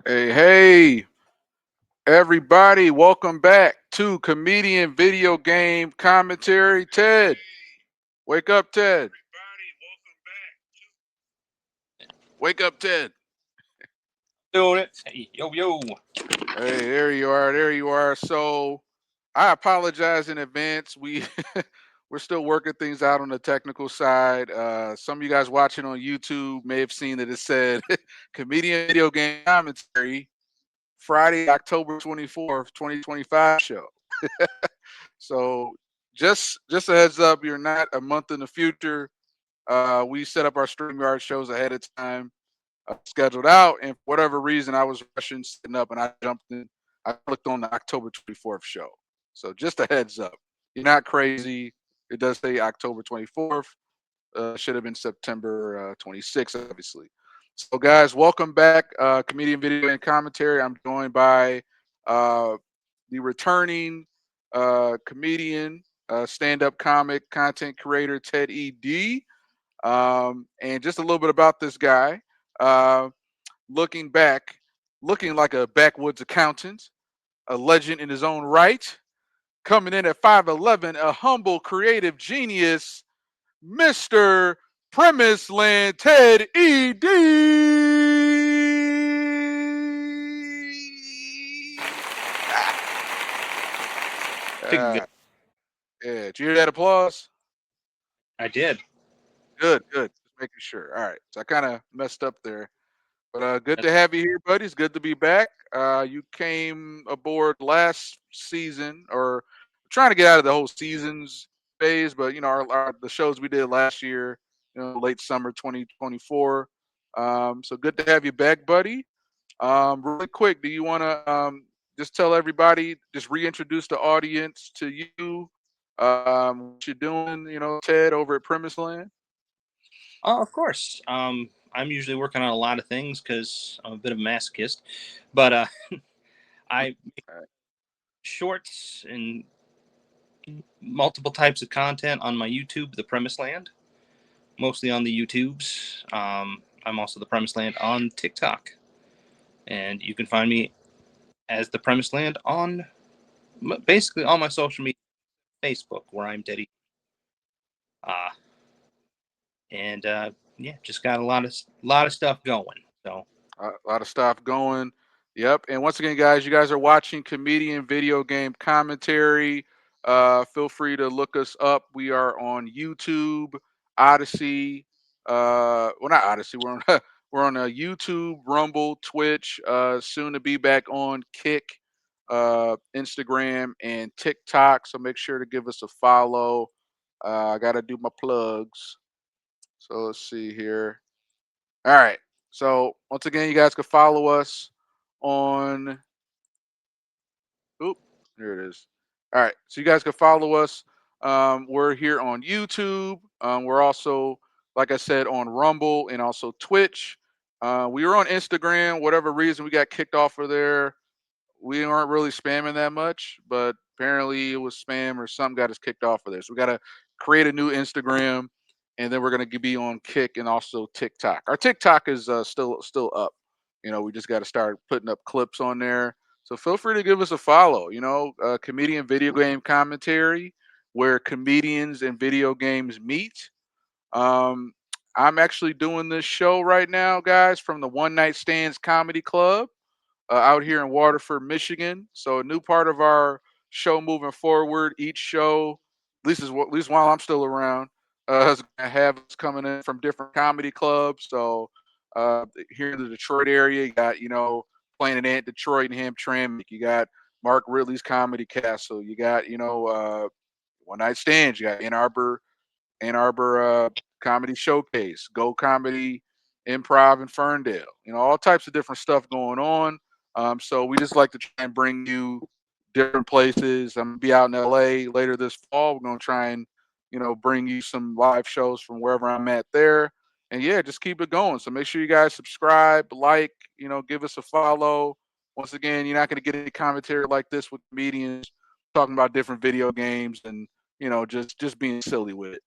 Hey, everybody, welcome back to Comedian Video Game Commentary. Ted, wake up, Ted. Wake up, Ted. Doing it. Hey, yo, yo. Hey, there you are. There you are. So, I apologize in advance. We're still working things out on the technical side. Some of you guys watching on YouTube may have seen that it said Comedian Video Game Commentary Friday, October 24th, 2025 show. So just a heads up, you're not a month in the future. We set up our StreamYard shows ahead of time, scheduled out, and for whatever reason, I was rushing setting up, and I jumped in. I clicked on the October 24th show. So just a heads up, you're not crazy. It does say October 24th. Should have been September 26th, obviously. So, guys, welcome back. Comedian Video and Commentary. I'm joined by uh, the returning comedian, stand-up comic, content creator Ted Ed, and just a little bit about this guy. Uh, looking back, looking like a backwoods accountant, a legend in his own right. Coming in at 5'11", a humble creative genius, Mr. Premise Land Ted Ed. Big good. Uh, yeah, did you hear that applause? I did. Good, good. Just making sure. All right. So I kind of messed up there. But good That's to have you here, buddy. It's good to be back. You came aboard last season, or trying to get out of the whole seasons phase, but the shows we did last year, late summer 2024. So good to have you back, buddy. Really quick, do you want to just tell everybody, just reintroduce the audience to you, what you're doing, Ted over at Premise Land? of course. I'm usually working on a lot of things because I'm a bit of a masochist, but I make Uh, shorts and multiple types of content on my YouTube, The Premise Land, mostly on the YouTubes. I'm also The Premise Land on TikTok, and you can find me as The Premise Land on basically all my social media, Facebook, where I'm Teddy. Uh, and yeah, just got a lot of stuff going. So A lot of stuff going. Yep. And once again, guys, you guys are watching Comedian Video Game Commentary. Feel free to look us up. We are on YouTube, Odyssey. Well, not Odyssey. We're on we're on YouTube, Rumble, Twitch. Soon to be back on Kick, Instagram, and TikTok. So make sure to give us a follow. I got to do my plugs. So let's see here. All right. So once again, you guys can follow us on. Oop, here it is. All right. So you guys can follow us. We're here on YouTube. We're also, like I said, on Rumble and also Twitch. We were on Instagram. Whatever reason, we got kicked off of there. We aren't really spamming that much, but apparently it was spam or something got us kicked off of there. So we got to create a new Instagram, and then we're gonna be on Kick and also TikTok. Our TikTok is still up. We just got to start putting up clips on there. So feel free to give us a follow. Comedian video game commentary, where comedians and video games meet. Um, I'm actually doing this show right now, guys, from the One Night Stands Comedy Club out here in Waterford, Michigan. So a new part of our show moving forward. Each show, at least while I'm still around, is gonna have us coming in from different comedy clubs. So here in the Detroit area, you got playing in Detroit and Hamtramck. You got Mark Ridley's Comedy Castle. You got One Night Stands. You got Ann Arbor Comedy Showcase, Go Comedy Improv in Ferndale. All types of different stuff going on. So we just like to try and bring you different places. I'm gonna be out in LA later this fall. We're gonna try and bring you some live shows from wherever I'm at there. And yeah, just keep it going. So make sure you guys subscribe, like, give us a follow. Once again, you're not going to get any commentary like this with comedians talking about different video games and just being silly with it.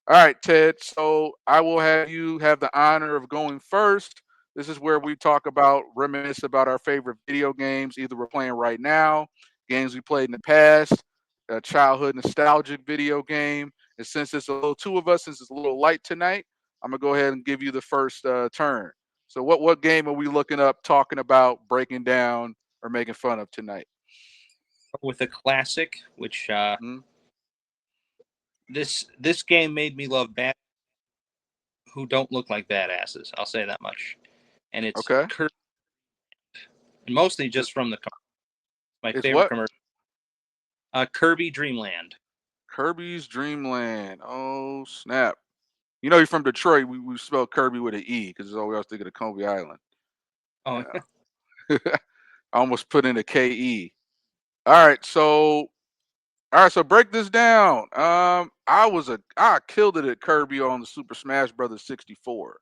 All right, Ted. So I will have you have the honor of going first. This is where we talk about, reminisce about our favorite video games, either we're playing right now, games we played in the past, a childhood nostalgic video game. And since it's a little two of us, since it's a little light tonight, I'm gonna go ahead and give you the first turn. So, what game are we looking up, talking about, breaking down, or making fun of tonight? With a classic, which Hmm. this game made me love bad who don't look like badasses. I'll say that much. And it's Okay. Kirby, and mostly It- just from my It's favorite what? commercial, Kirby Dreamland. Kirby's Dreamland. Oh snap! You know, you're from Detroit. We spell Kirby with an E because it's always thinking of Coney Island. Oh, Yeah. I almost put in a KE. All right, so break this down. I killed it at Kirby on the Super Smash Brothers 64.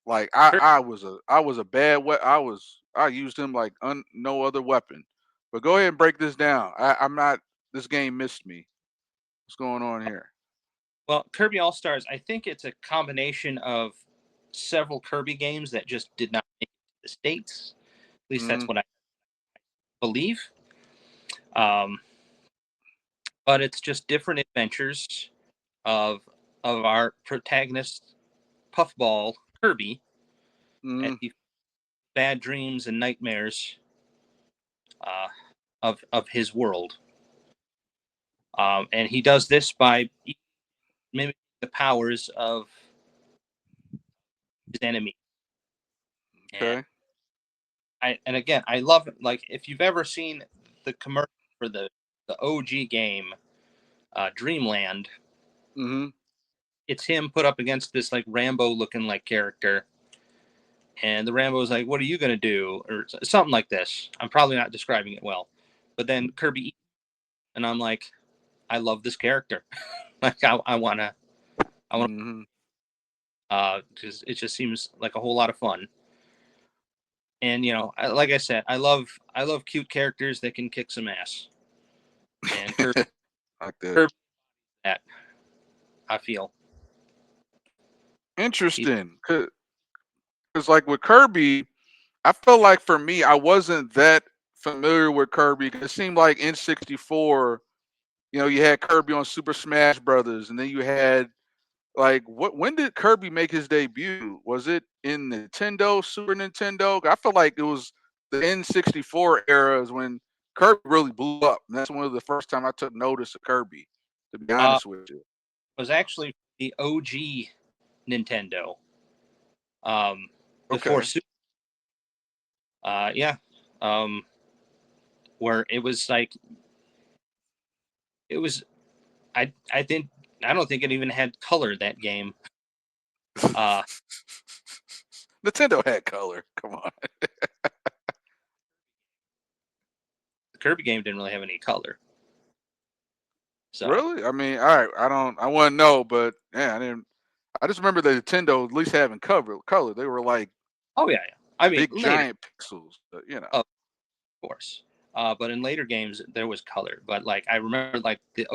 Like I was a bad I used him like no other weapon. But go ahead and break this down. I'm not. This game missed me. What's going on here? well, Kirby All Stars. I think it's a combination of several Kirby games that just did not make it to the states. At least Hmm. that's what I believe. Um, but it's just different adventures of our protagonist Puffball Kirby as Hmm. he bad dreams and nightmares uh, of his world. And he does this by mimicking the powers of his enemy. And Okay. again, I love it. Like if you've ever seen the commercial for the OG game, Dreamland, Hmm. it's him put up against this like Rambo looking like character. And the Rambo's like, "What are you gonna do?" or something like this. I'm probably not describing it well, but then Kirby, and I'm like, I love this character. Like I want Hmm. because it just seems like a whole lot of fun. And like I said, I love cute characters that can kick some ass. And Like that. Kirby, that I feel he. Interesting. Cause like with Kirby, I felt like for me, I wasn't that familiar with Kirby. 'Cause it seemed like in '64, you had Kirby on Super Smash Brothers, and then you had like what? When did Kirby make his debut? Was it in Nintendo, Super Nintendo? I feel like it was the N64 era is when Kirby really blew up, and that's one of the first time I took notice of Kirby. To be Uh, honest with you. was actually the OG Nintendo. Before Okay. Super. Yeah. Um, where it was like it was. I think I don't think it even had color that game. Uh, Nintendo had color. Come on. the Kirby game didn't really have any color. So. Really? I mean, all right. I don't. I want to know, but yeah, I didn't. I just remember the Nintendo at least having color. They were like Oh yeah, yeah. I mean big later, giant pixels. But. of course. But in later games there was color. But like I remember like the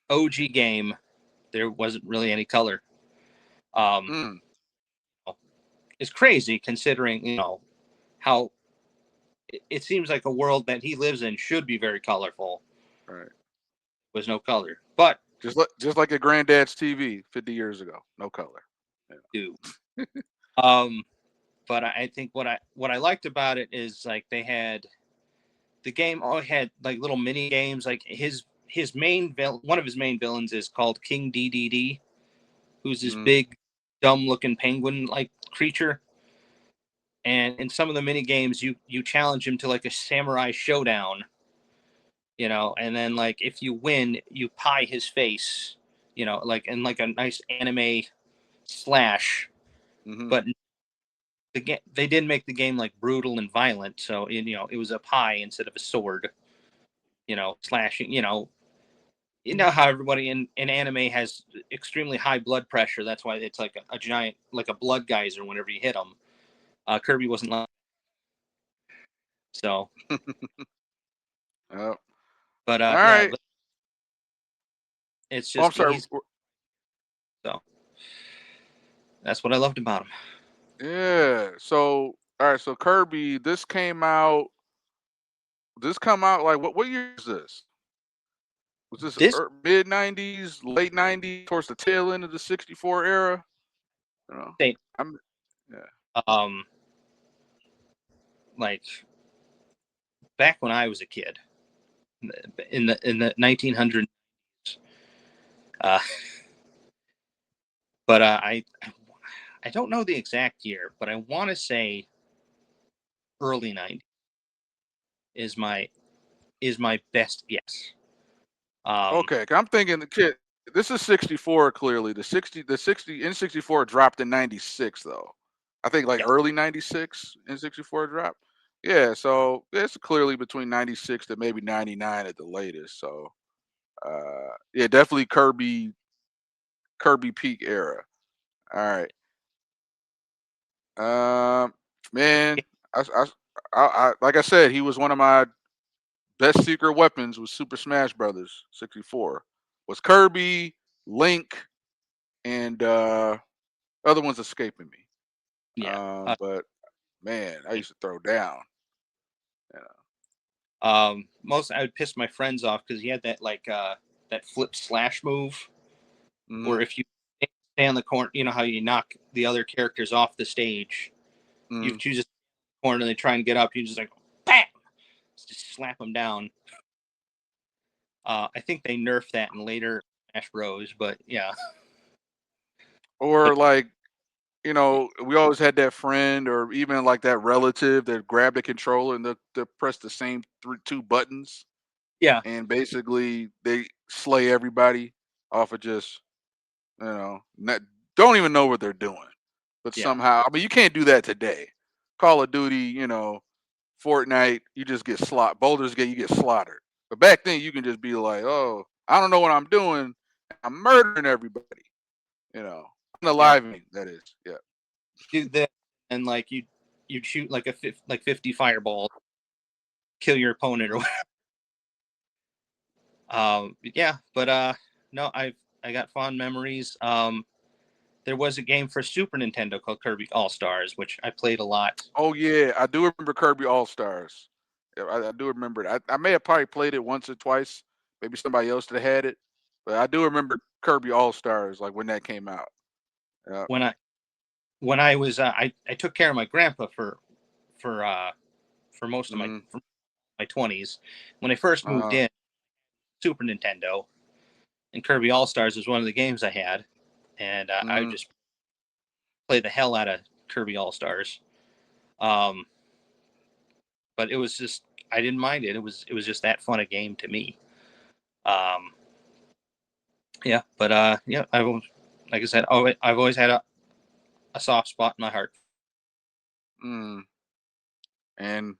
OG game, there wasn't really any color. Um, Mm, it's crazy considering how it seems like a world that he lives in should be very colorful. right. Was no color, but Just like your granddad's TV 50 years ago, no color. Yeah. do. Um, but I think what I liked about it is like they had the game all had like little mini games. Like his one of his main villains is called King DDD, who's this Mm, big dumb looking penguin like creature. And in some of the mini games, you challenge him to like a samurai showdown, and then like if you win, you pie his face, like in like a nice anime slash. hmm. But they did make the game like brutal and violent, so it was a pie instead of a sword, slashing. You know how everybody in anime has extremely high blood pressure. That's why it's like a giant, like a blood geyser whenever you hit them. Kirby wasn't like so, Yep. but All yeah, right. but it's Oh, I'm just sorry. he's so that's what I loved about him. Yeah. So all right. So Kirby, this came out. This come out like what? What year is this? Was this This mid '90s, late '90s, towards the tail end of the '64 era? You know, state, I'm. Yeah. um, like back when I was a kid in the 1900s. Uh, but I don't know the exact year, but I want to say early '90s is my best guess. Um, Okay. 'Cause I'm thinking the kid. This is '64 clearly. The 60 in '64 dropped in '96 though. I think like yes, early '96 in '64 dropped. Yeah. So it's clearly between '96 to maybe '99 at the latest. So yeah, definitely Kirby peak era. All right. Um, man, like I said, he was one of my best secret weapons. Was Super Smash Brothers '64. Was Kirby, Link, and other ones escaping me. yeah. But man, I used to throw down. You Most I would piss my friends off because he had that that flip slash move know. where if you stay on the corner, you know how you knock the other characters off the stage. You Mm-hmm. choose a corner and they try and get up. You just like bam, just slap them down. I think they nerfed that in later Smash Bros. But yeah, Or but like we always had that friend or even like that relative that grabbed the controller and they press the same two buttons yeah, and basically they slay everybody off of just not, don't even know what they're doing, but yeah, somehow I mean you can't do that today. Call of Duty, Fortnite, you just get Boulders Gate, you get slaughtered. But back then you can just be like, oh, I don't know what I'm doing, I'm murdering everybody. yeah. Unaliving that is, yeah. Do that and like you'd shoot like 50 fireballs, kill your opponent or whatever. Yeah, but no, I got fond memories. There was a game for Super Nintendo called Kirby All Stars, which I played a lot. Oh yeah, I do remember Kirby All Stars. Yeah, I do remember it. I may have probably played it once or twice. Maybe somebody else that had it, but I do remember Kirby All Stars like when that came out. Yeah. When I was I took care of my grandpa for for most of Mm, my 20s. When I first moved uh, in, Super Nintendo and Kirby All Stars was one of the games I had, and I would mm. just play the hell out of Kirby All Stars. Um, but it was just I didn't mind it. It was just that fun a game to me. Um, yeah, but yeah, like I said, I've always had a soft spot in my heart. Mm. And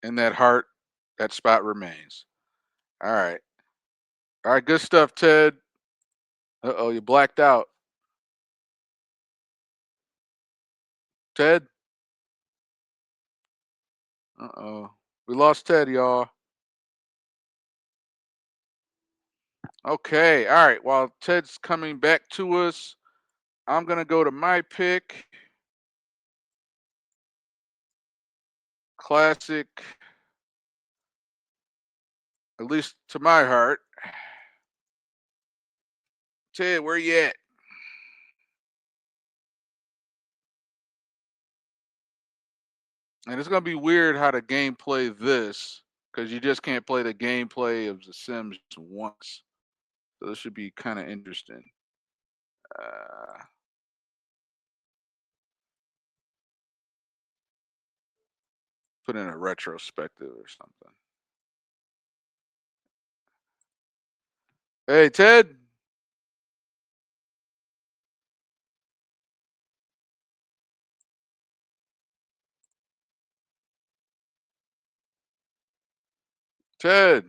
in that heart, that spot remains. All right. All right. Good stuff, Ted. Oh, you blacked out. Ted? Oh. We lost Ted, y'all. Okay. All right. While Ted's coming back to us, I'm going to go to my pick. Classic, at least to my heart. Ted, where you at? And it's going to be weird how to gameplay this because you just can't play the gameplay of The Sims once. So this should be kind of interesting. Uh, put in a retrospective or something. Hey, Ted. Ted.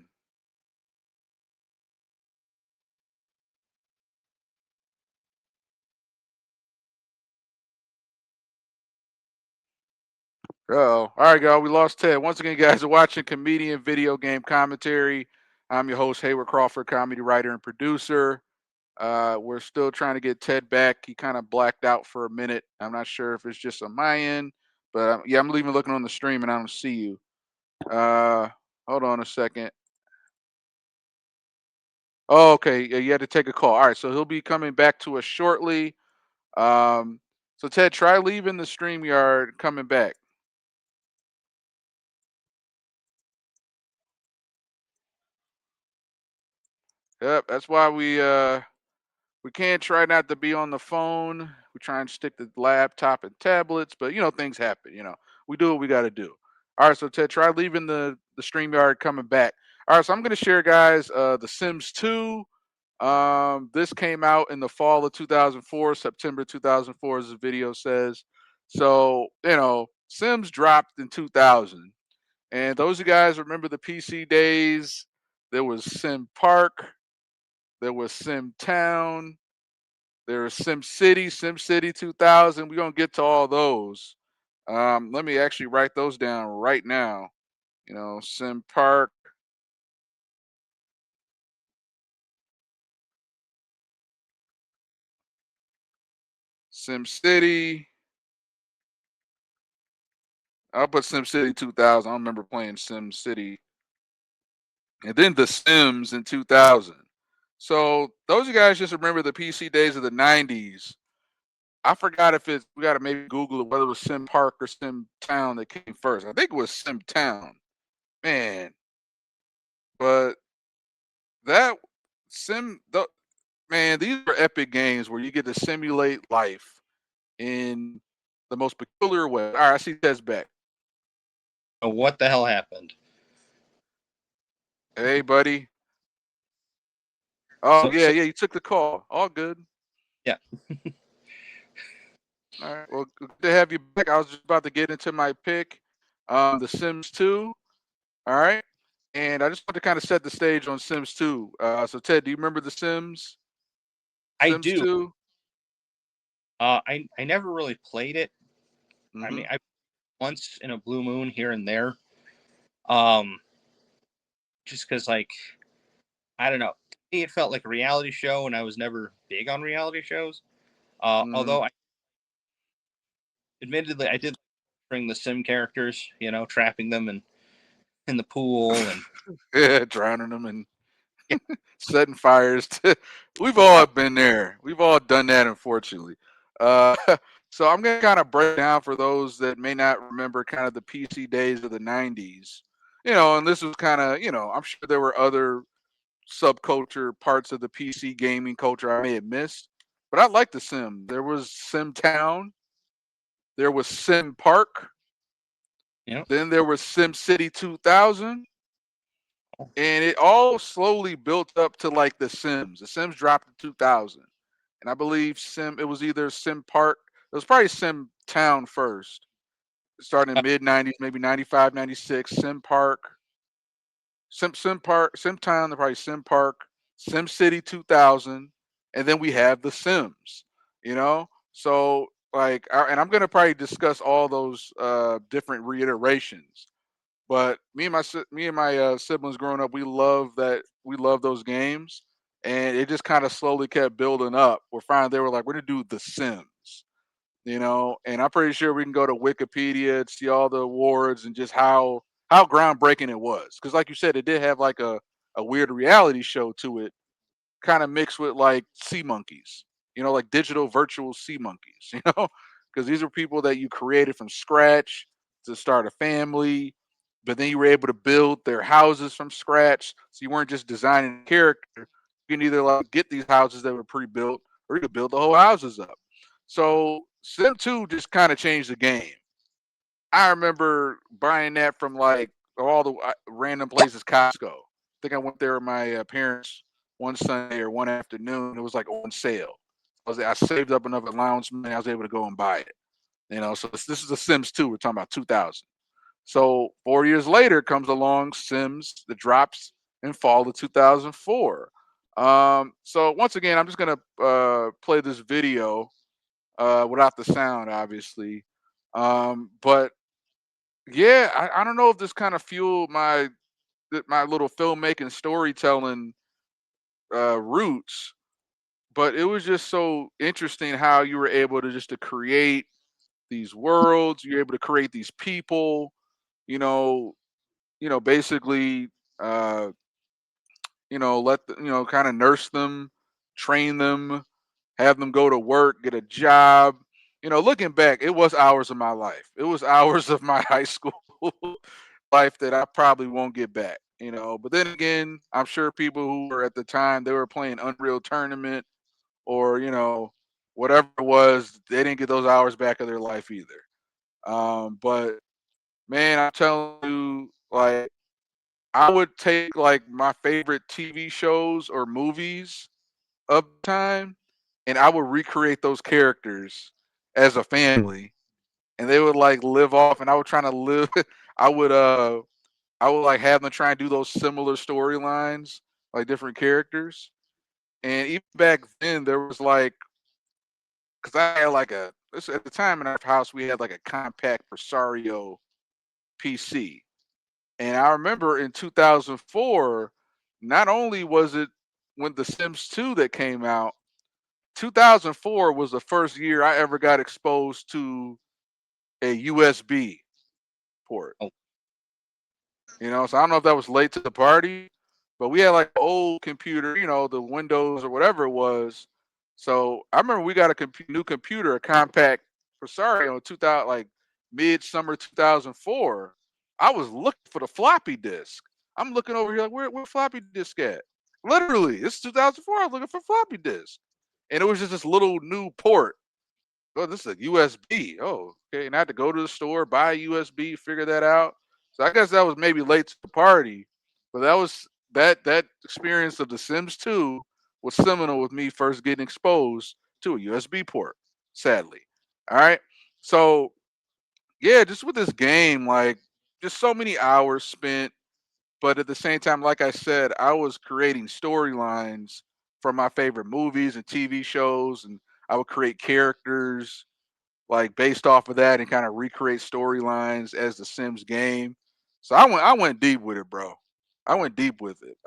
Oh, all right, y'all. We lost Ted. Once again, guys are watching Comedian Video Game Commentary. I'm your host, Hayward Crawford, comedy writer and producer. We're still trying to get Ted back. He kind of blacked out for a minute. I'm not sure if it's just on my end, but yeah, I'm even looking on the stream and I don't see you. Uh, Hold on a second. Oh, okay. Yeah, you had to take a call. All right, so he'll be coming back to us shortly. Um, so Ted, try leaving the stream yard, coming back. Yep, that's why we can't try not to be on the phone. We try and stick to laptop and tablets, but things happen. We do what we got to do. All right, so Ted, try leaving the stream yard, coming back. All right, so I'm gonna share, guys. The Sims 2. This came out in the fall of 2004, September 2004, as the video says. So, Sims dropped in 2000. And those of you guys remember the PC days, there was Sim Park, there was Sim Town, there was Sim City, Sim City 2000. We're going to get to all those. Let me actually write those down right now. Sim Park, Sim City. I'll put Sim City 2000. I don't remember playing Sim City. And then The Sims in 2000. So those of you guys just remember the PC days of the 90s. I forgot if it's, we got to maybe Google it, whether it was Sim Park or Sim Town that came first. I think it was Sim Town. Man, but that Sim, man, these are epic games where you get to simulate life in the most peculiar way. All right, I see Ted's back. What the hell happened? Hey, buddy. Oh, So, yeah, so yeah, you took the call. All good. yeah. All right. Well, good to have you back. I was just about to get into my pick, The Sims 2. All right. And I just want to kind of set the stage on Sims 2. So, Ted, do you remember The Sims? I Sims do. 2? I never really played it. I Mm-hmm. mean, I once in a blue moon here and there. Um, just because, like, I don't know. To me, it felt like a reality show, and I was never big on reality shows. Mm-hmm. Although, admittedly, I did bring the sim characters, trapping them in the pool and Yeah, drowning them and yeah, setting fires. We've yeah. all been there. We've all done that, unfortunately. Uh, so I'm going to kind of break down for those that may not remember kind of the PC days of the 90s. And this was kind of, I'm sure there were other subculture parts of the PC gaming culture I may have missed, but I like the Sim. There was Sim Town, there was Sim Park, You know, then there was Sim City 2000, and it all slowly built up to like the Sims. The Sims dropped in 2000, and I believe Sim, it was either Sim Park, it was probably Sim Town first, starting in mid 90s, maybe 95, 96. Sim Park, Sim Park, Sim Town, probably Sim Park, Sim City 2000, and then we have the Sims. So like, and I'm gonna probably discuss all those different reiterations. But me and my siblings growing up, we love those games, and it just kind of slowly kept building up. We're finally they were like, we're gonna do the Sims. And I'm pretty sure we can go to Wikipedia and see all the awards and just how groundbreaking it was. Because like you said, it did have like a weird reality show to it, kind of mixed with like sea monkeys, like digital virtual sea monkeys, because these are people that you created from scratch to start a family, but then you were able to build their houses from scratch. So you weren't just designing a character. You can either like get these houses that were pre-built, or you could build the whole houses up. So Sim 2 just kind of changed the game. I remember buying that from like all the random places, Costco. I think I went there with my parents one Sunday or one afternoon. It was like on sale. I saved up enough allowance money. I was able to go and buy it. So this is the Sims 2. We're talking about 2000. So 4 years later comes along Sims that drops in fall of 2004. So once again, I'm just gonna play this video without the sound, obviously. But yeah, I don't know if this kind of fueled my little filmmaking storytelling roots, but it was just so interesting how you were able to just to create these worlds. You're able to create these people. You know, basically, uh, let kind of nurse them, train them, have them go to work, get a job. Looking back, it was hours of my life. It was hours of my high school life that I probably won't get back. But then again, I'm sure people who were at the time they were playing Unreal Tournament or whatever it was, they didn't get those hours back of their life either. But man, I'm telling you, like I would take like my favorite TV shows or movies of the time, and I would recreate those characters as a family, and they would like live off, and I would try to live. I would uh, I would like have them try and do those similar storylines, like different characters. And even back then, there was like, because I had like at the time in our house, we had like a compact Presario PC. And I remember in 2004, not only was it when The Sims 2 that came out, 2004 was the first year I ever got exposed to a USB port. Oh, So I don't know if that was late to the party, but we had like an old computer, the Windows or whatever it was. So I remember we got a new computer, a compact Presario in 2000, like midsummer 2004. I was looking for the floppy disk. I'm looking over here like, where floppy disk at? Literally, it's 2004. I was looking for floppy disk, and it was just this little new port. Oh, this is a USB. Oh, okay. And I had to go to the store, buy a USB, figure that out. So I guess that was maybe late to the party, but that experience of The Sims 2 was seminal with me first getting exposed to a USB port. Sadly, all right. So yeah, just with this game, like just so many hours spent, but at the same time, like I said, I was creating storylines from my favorite movies and TV shows, and I would create characters like based off of that and kind of recreate storylines as the Sims game. So I went deep with it, bro. I went deep with it.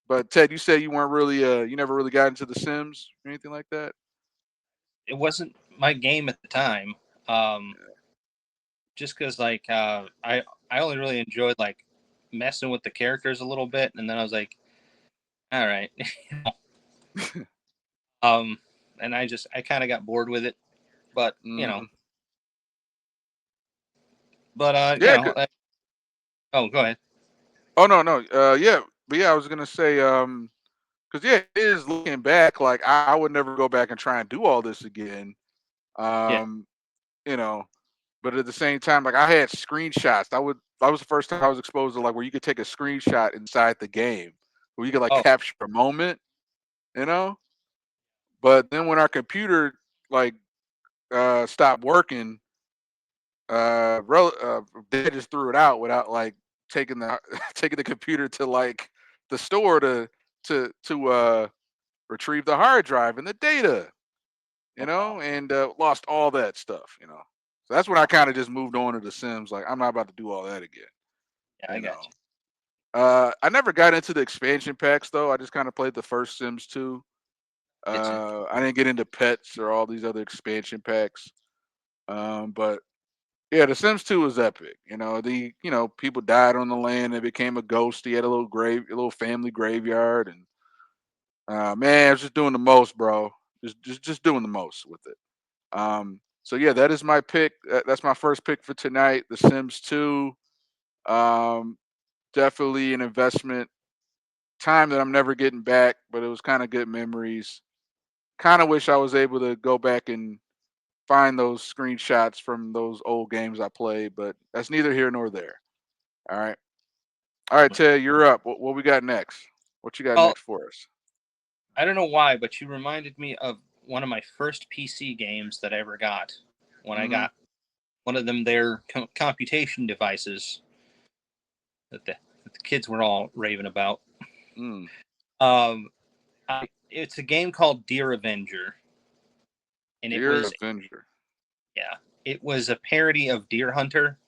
But Ted, you said you weren't really you never really got into the Sims or anything like that. it wasn't my game at the time. Um, just because like I only really enjoyed like messing with the characters a little bit, and then I was like, all right, um, and I kind of got bored with it, but Hmm. Yeah. oh, go ahead. Oh no no. Yeah. But yeah, I was gonna say because yeah, it is looking back like I would never go back and try and do all this again. Yeah. Um, you know, but at the same time, like I had screenshots. That was the first time I was exposed to like where you could take a screenshot inside the game, where you could like Oh, capture a moment, you know. But then when our computer like stopped working, they just threw it out without like taking the taking the computer to like the store to retrieve the hard drive and the data, oh wow. and lost all that stuff, So that's when I kind of just moved on to The Sims. Like I'm not about to do all that again, Yeah, I you got know. you. I never got into the expansion packs though. I just kind of played the first Sims 2. It's I didn't get into pets or all these other expansion packs. But yeah, The Sims 2 was epic. People died on the land. It became a ghost. He had a little family graveyard, and man, I was just doing the most, bro. Just doing the most with it. So yeah, that is my pick. That's my first pick for tonight. The Sims 2. Um, Definitely an investment. Time that I'm never getting back, but it was kind of good memories. Kind of wish I was able to go back and find those screenshots from those old games I played, but that's neither here nor there. All right. All right, Ted, you're up. What we got next? What you got well. next for us? I don't know why, but you reminded me of one of my first PC games that I ever got when I Mm-hmm. got one of them their computation devices that the kids were all raving about. Mm. Um, it's a game called Dear Avenger, and it Dear was Avenger. yeah, it was a parody of Deer Hunter.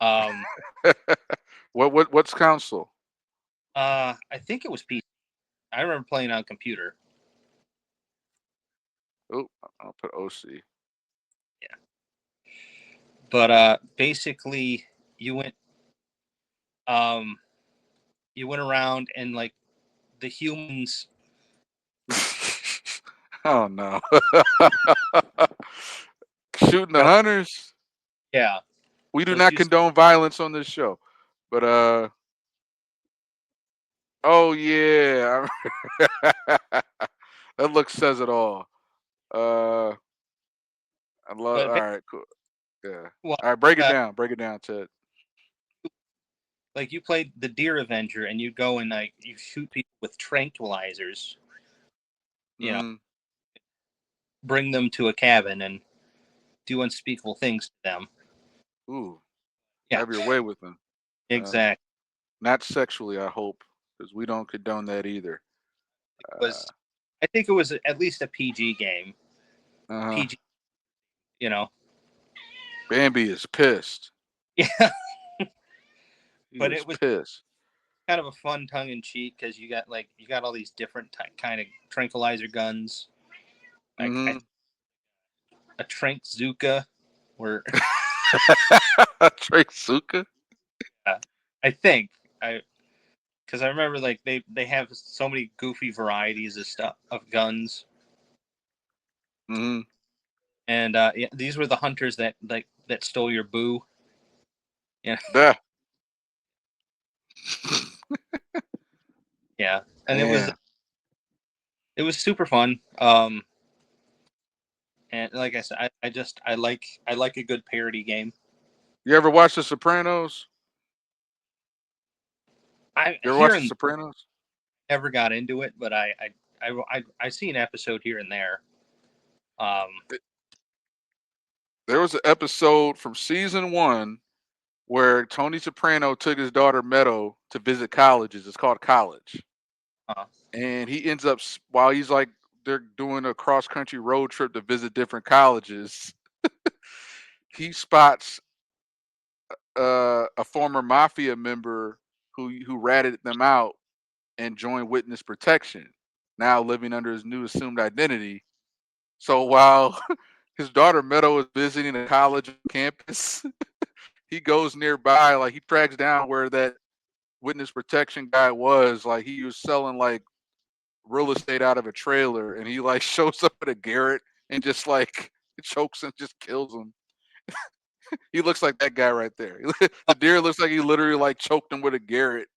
Um, What's console? I think it was PC. I remember playing on computer. Oh, I'll put OC. Yeah. But basically, you went um you went around and like the humans. Oh no. Shooting the hunters. Yeah. We do Those not used condone violence on this show. But oh yeah. That look says it all. Uh I love but all right, cool. Yeah. well, All right, break it uh, down. Break it down, Ted. like you played the Deer Avenger, and you go and like you shoot people with tranquilizers. You know, Mm, bring them to a cabin and do unspeakable things to them. ooh. Yeah, Have your way with them. exactly. Not sexually, I hope, because we don't condone that either. Uh, I think it was at least a PG game. uh PG, you know. Bambi is pissed. Yeah, He but is it was pissed. kind of a fun tongue in cheek because you got all these different kind of tranquilizer guns, like Mm-hmm. a trank Zuka, where Trey Suka. I think I because I remember like they have so many goofy varieties of stuff of guns, Mm-hmm. and yeah, these were the hunters that stole your boo. Yeah, Duh. yeah, and Man. it was super fun. And like I said, I like a good parody game. You ever watch The Sopranos? I You ever here watch The and Sopranos? never got into it, but I see an episode here and there. Um, There was an episode from season one where Tony Soprano took his daughter Meadow to visit colleges. It's called College. uh, And he ends up, while he's like, they're doing a cross country road trip to visit different colleges, he spots a former mafia member who ratted them out and joined witness protection, now living under his new assumed identity. So while his daughter Meadow is visiting a college campus, he goes nearby, like he tracks down where that witness protection guy was. Like he was selling like real estate out of a trailer, and he like shows up at a garret and just like chokes and just kills him. He looks like that guy right there. The deer looks like he literally like choked him with a garret.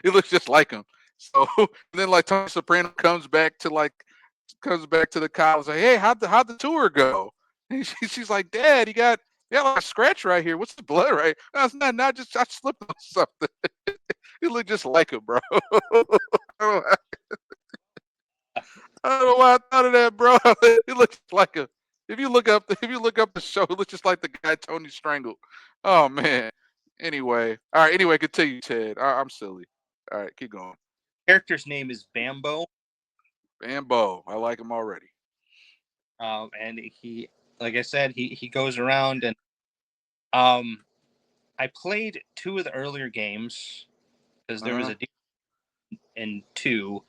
He looks just like him. So and then like Tony Soprano comes back to the college like, hey, how'd the tour go? And she's like, Dad, you got like a scratch right here. What's the blood right? No, it's not just I slipped on something. You look just like him, bro. I don't know why I thought of that, bro. He looks like a. If you look up the show, it looks just like the guy Tony strangled. Oh man. Anyway, all right. Anyway, continue, Ted. I'm silly. All right, keep going. character's name is Bambo, Bambo, I like him already. and he, like I said, he goes around and um, I played two of the earlier games because Uh there was huh. a in two.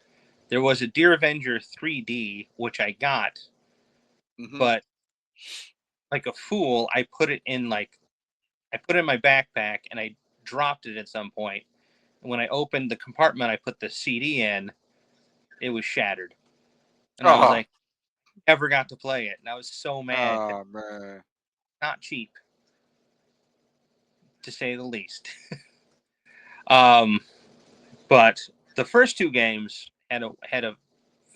There was a Deer Avenger 3D, which I got, Mhm. but like a fool, I put it in my backpack and I dropped it at some point. And when I opened the compartment I put the CD in, it was shattered. And I was Oh, like, never got to play it. And I was so mad because oh man. it's not cheap, to say the least. um, but the first two games had a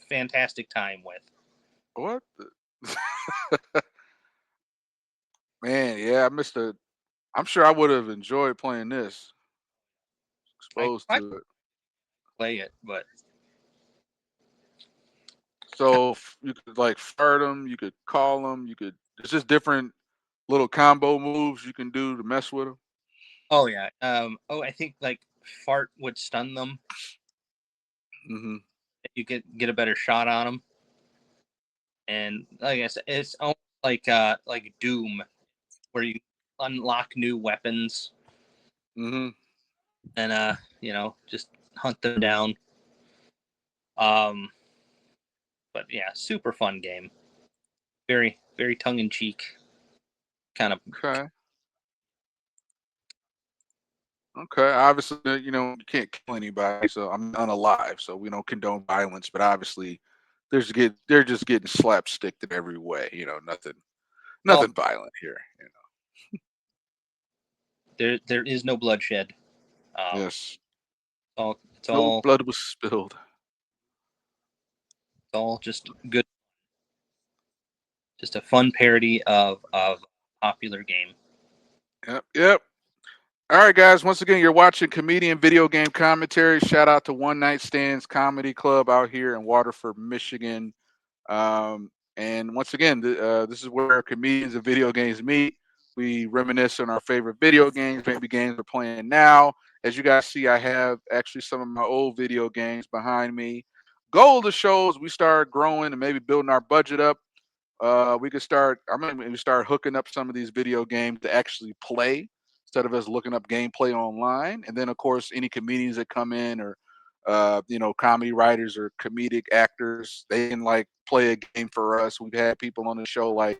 fantastic time with. What? Man, yeah, I missed a. I'm sure I would have enjoyed playing this. Exposed I to it. play it, but So you could like fire them. You could call them. You could. It's just different little combo moves you can do to mess with them. oh yeah. I think like fart would stun them. Hmm. You get a better shot on them. And like I said, it's almost like Doom, where you unlock new weapons Hmm. and just hunt them down. Um, but yeah, super fun game. Very, very tongue in cheek kind of. Okay. Okay. Obviously, you can't kill anybody, so I'm unalive, so we don't condone violence. But obviously, they're just getting slapsticked in every way. Nothing, Well, nothing violent here. there is no bloodshed. Yes. It's No all blood was spilled. it's all just good, just a fun parody of popular game. Yep. Yep. All right, guys. Once again, you're watching Comedian Video Game Commentary. Shout out to One Night Stands Comedy Club out here in Waterford, Michigan. And once again, this is where comedians and video games meet. We reminisce on our favorite video games, maybe games we're playing now. As you guys see, I have actually some of my old video games behind me. Goal of the show is we start growing and maybe building our budget up. We could start. I mean, we start hooking up some of these video games to actually play instead of us looking up gameplay online. And then, of course, any comedians that come in or comedy writers or comedic actors, they can like play a game for us. We've had people on the show like,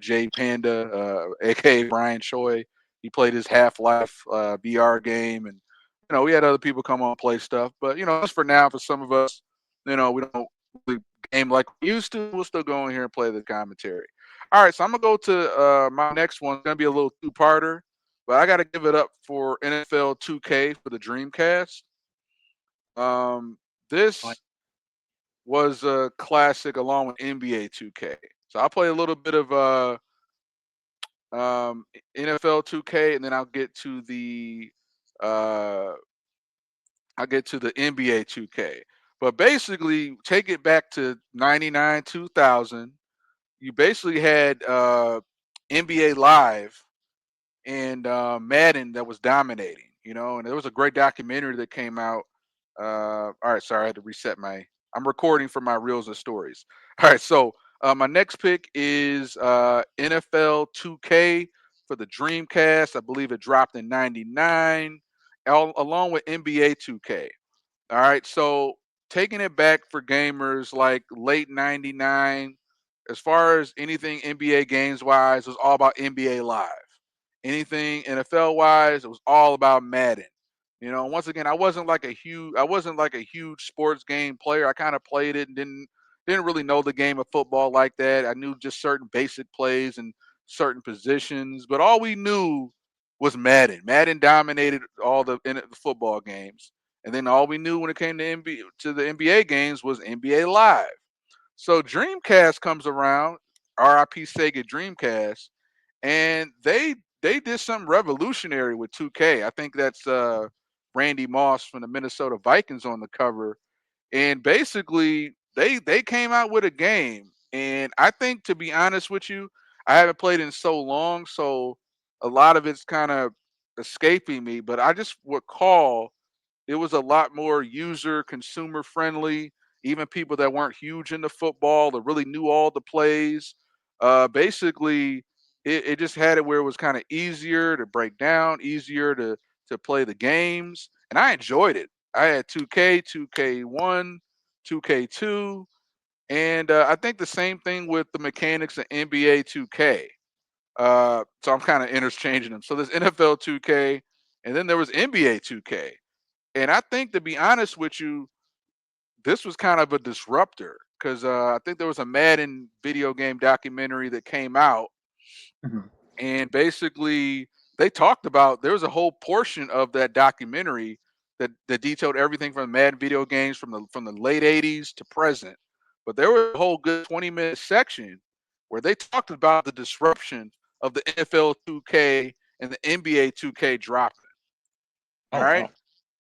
Jay Panda, aka Brian Choi. He played his Half Life VR game, and we had other people come on and play stuff. But just for now, for some of us, we don't really game like we used to. We'll still go in here and play the commentary. All right, so I'm gonna go to my next one. It's gonna be a little two-parter, but I got to give it up for NFL 2K for the Dreamcast. Um, this was a classic along with NBA 2K. So I'll play a little bit of NFL 2K, and then uh, I'll get to the NBA 2K. But basically, take it back to 99, 2000. You basically had NBA Live and Madden that was dominating, and there was a great documentary that came out. All right, sorry, I had to reset my. I'm recording for my reels and stories. All right, so my next pick is NFL 2K for the Dreamcast. I believe it dropped in '99, along with NBA 2K. All right, so taking it back for gamers like late '99, as far as anything NBA games wise, it was all about NBA Live. Anything NFL wise, it was all about Madden. Once again, I wasn't like a huge sports game player. I kind of played it and didn't really know the game of football like that. I knew just certain basic plays and certain positions, but all we knew was Madden. Madden dominated all the football games. And then all we knew when it came to the NBA games was NBA Live. So Dreamcast comes around, RIP Sega Dreamcast, and they did something revolutionary with 2K. I think that's Randy Moss from the Minnesota Vikings on the cover, and basically they came out with a game. And I think, to be honest with you, I haven't played in so long, so a lot of it's kind of escaping me. But I just recall it was a lot more user consumer friendly. Even people that weren't huge into football that really knew all the plays. Basically, it just had it where it was kind of easier to break down, easier to play the games, and I enjoyed it. I had 2K, 2K1, 2K2, and I think the same thing with the mechanics of NBA 2K. So I'm kind of interchanging them. So there's NFL 2K, and then there was NBA 2K. And I think, to be honest with you, this was kind of a disruptor because I think there was a Madden video game documentary that came out, Mhm. and basically they talked about there was a whole portion of that documentary that detailed everything from Madden video games from the late '80s to present. But there was a whole good 20-minute section where they talked about the disruption of the NFL 2K and the NBA 2K dropping. All Oh right. wow.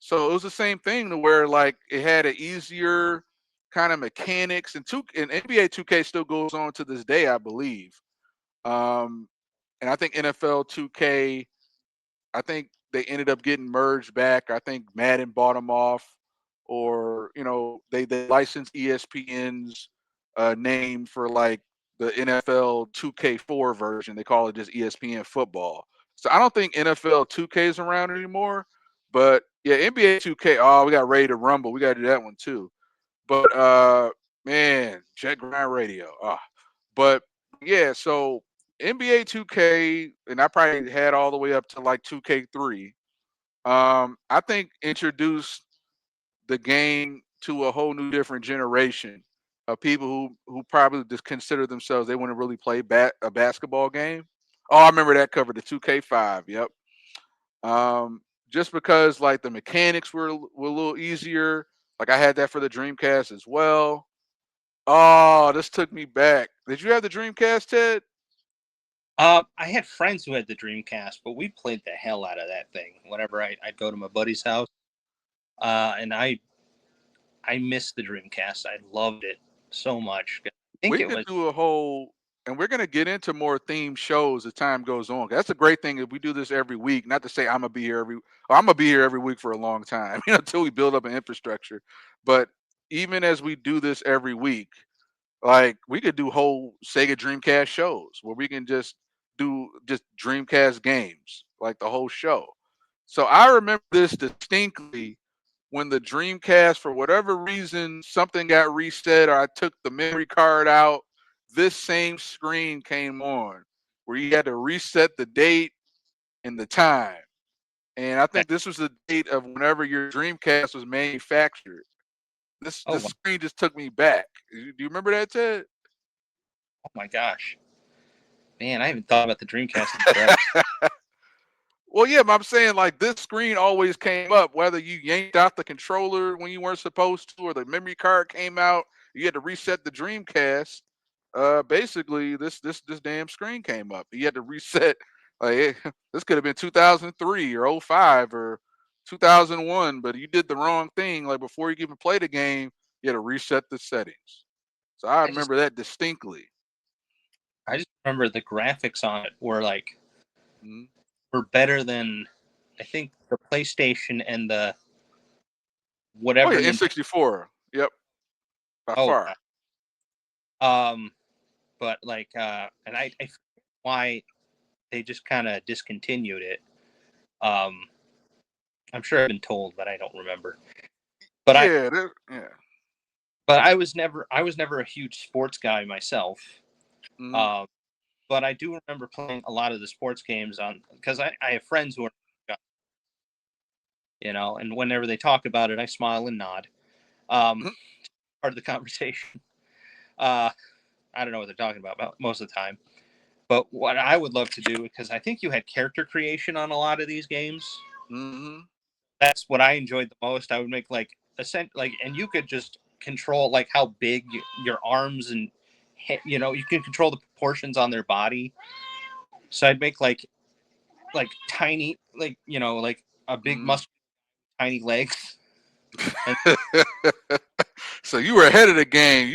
So it was the same thing to where like it had an easier kind of mechanics and NBA 2K still goes on to this day, I believe. Um, and I think NFL 2K, I think they ended up getting merged back. I think Madden bought them off, or they licensed ESPN's name for like the NFL 2K4 version. They call it just ESPN football. So I don't think NFL 2K is around anymore. But yeah, NBA 2K. Oh, we got Ready to Rumble. We got to do that one too. But man, Jet Grind Radio. But yeah, so NBA 2K, and I probably had all the way up to like 2K3. I think introduced the game to a whole new different generation of people who probably just consider themselves they want to really play a basketball game. Oh, I remember that cover, the 2K5. Yep. Just because like the mechanics were a little easier. Like I had that for the Dreamcast as well. Oh, this took me back. Did you have the Dreamcast, Ted? I had friends who had the Dreamcast, but we played the hell out of that thing. Whenever I'd go to my buddy's house, and I missed the Dreamcast. I loved it so much. I think We it could was. do a whole, and we're gonna get into more themed shows as time goes on. That's a great thing if we do this every week. Not to say I'm gonna be here I'm gonna be here every week for a long time, until we build up an infrastructure. But even as we do this every week, like we could do whole Sega Dreamcast shows where we can just do just Dreamcast games, like the whole show. So I remember this distinctly when the Dreamcast, for whatever reason, something got reset or I took the memory card out, this same screen came on where you had to reset the date and the time. And I think this was the date of whenever your Dreamcast was manufactured. Oh, This screen just took me back. Do you remember that, Ted? oh my gosh, man! I haven't thought about the Dreamcast in forever. Well, yeah, but I'm saying like this screen always came up, whether you yanked out the controller when you weren't supposed to, or the memory card came out, you had to reset the Dreamcast. Basically, this damn screen came up. You had to reset. Like this could have been 2003 or '05 or 2001, but you did the wrong thing. Like before you can even play the game, you had to reset the settings. So I I just remember that distinctly. I just remember the graphics on it were like Mhm. were better than I think the PlayStation and the Oh whatever yeah, Nintendo. N64. Yep, by Oh far. yeah. But like, and I forget why they just kind of discontinued it. Um, I'm sure I've been told, but I don't remember. But Yeah. I was never a huge sports guy myself. Mhm. Um, but I do remember playing a lot of the sports games on because I have friends who are, and whenever they talk about it, I smile and nod. Um, Mhm. Part of the conversation. Uh, I don't know what they're talking about most of the time. But what I would love to do, because I think you had character creation on a lot of these games. Mhm. That's what I enjoyed the most. I would make like and you could just control like how big your arms and you can control the proportions on their body. So I'd make like tiny like a big Mhm. muscle, tiny legs, and So you were ahead of the game.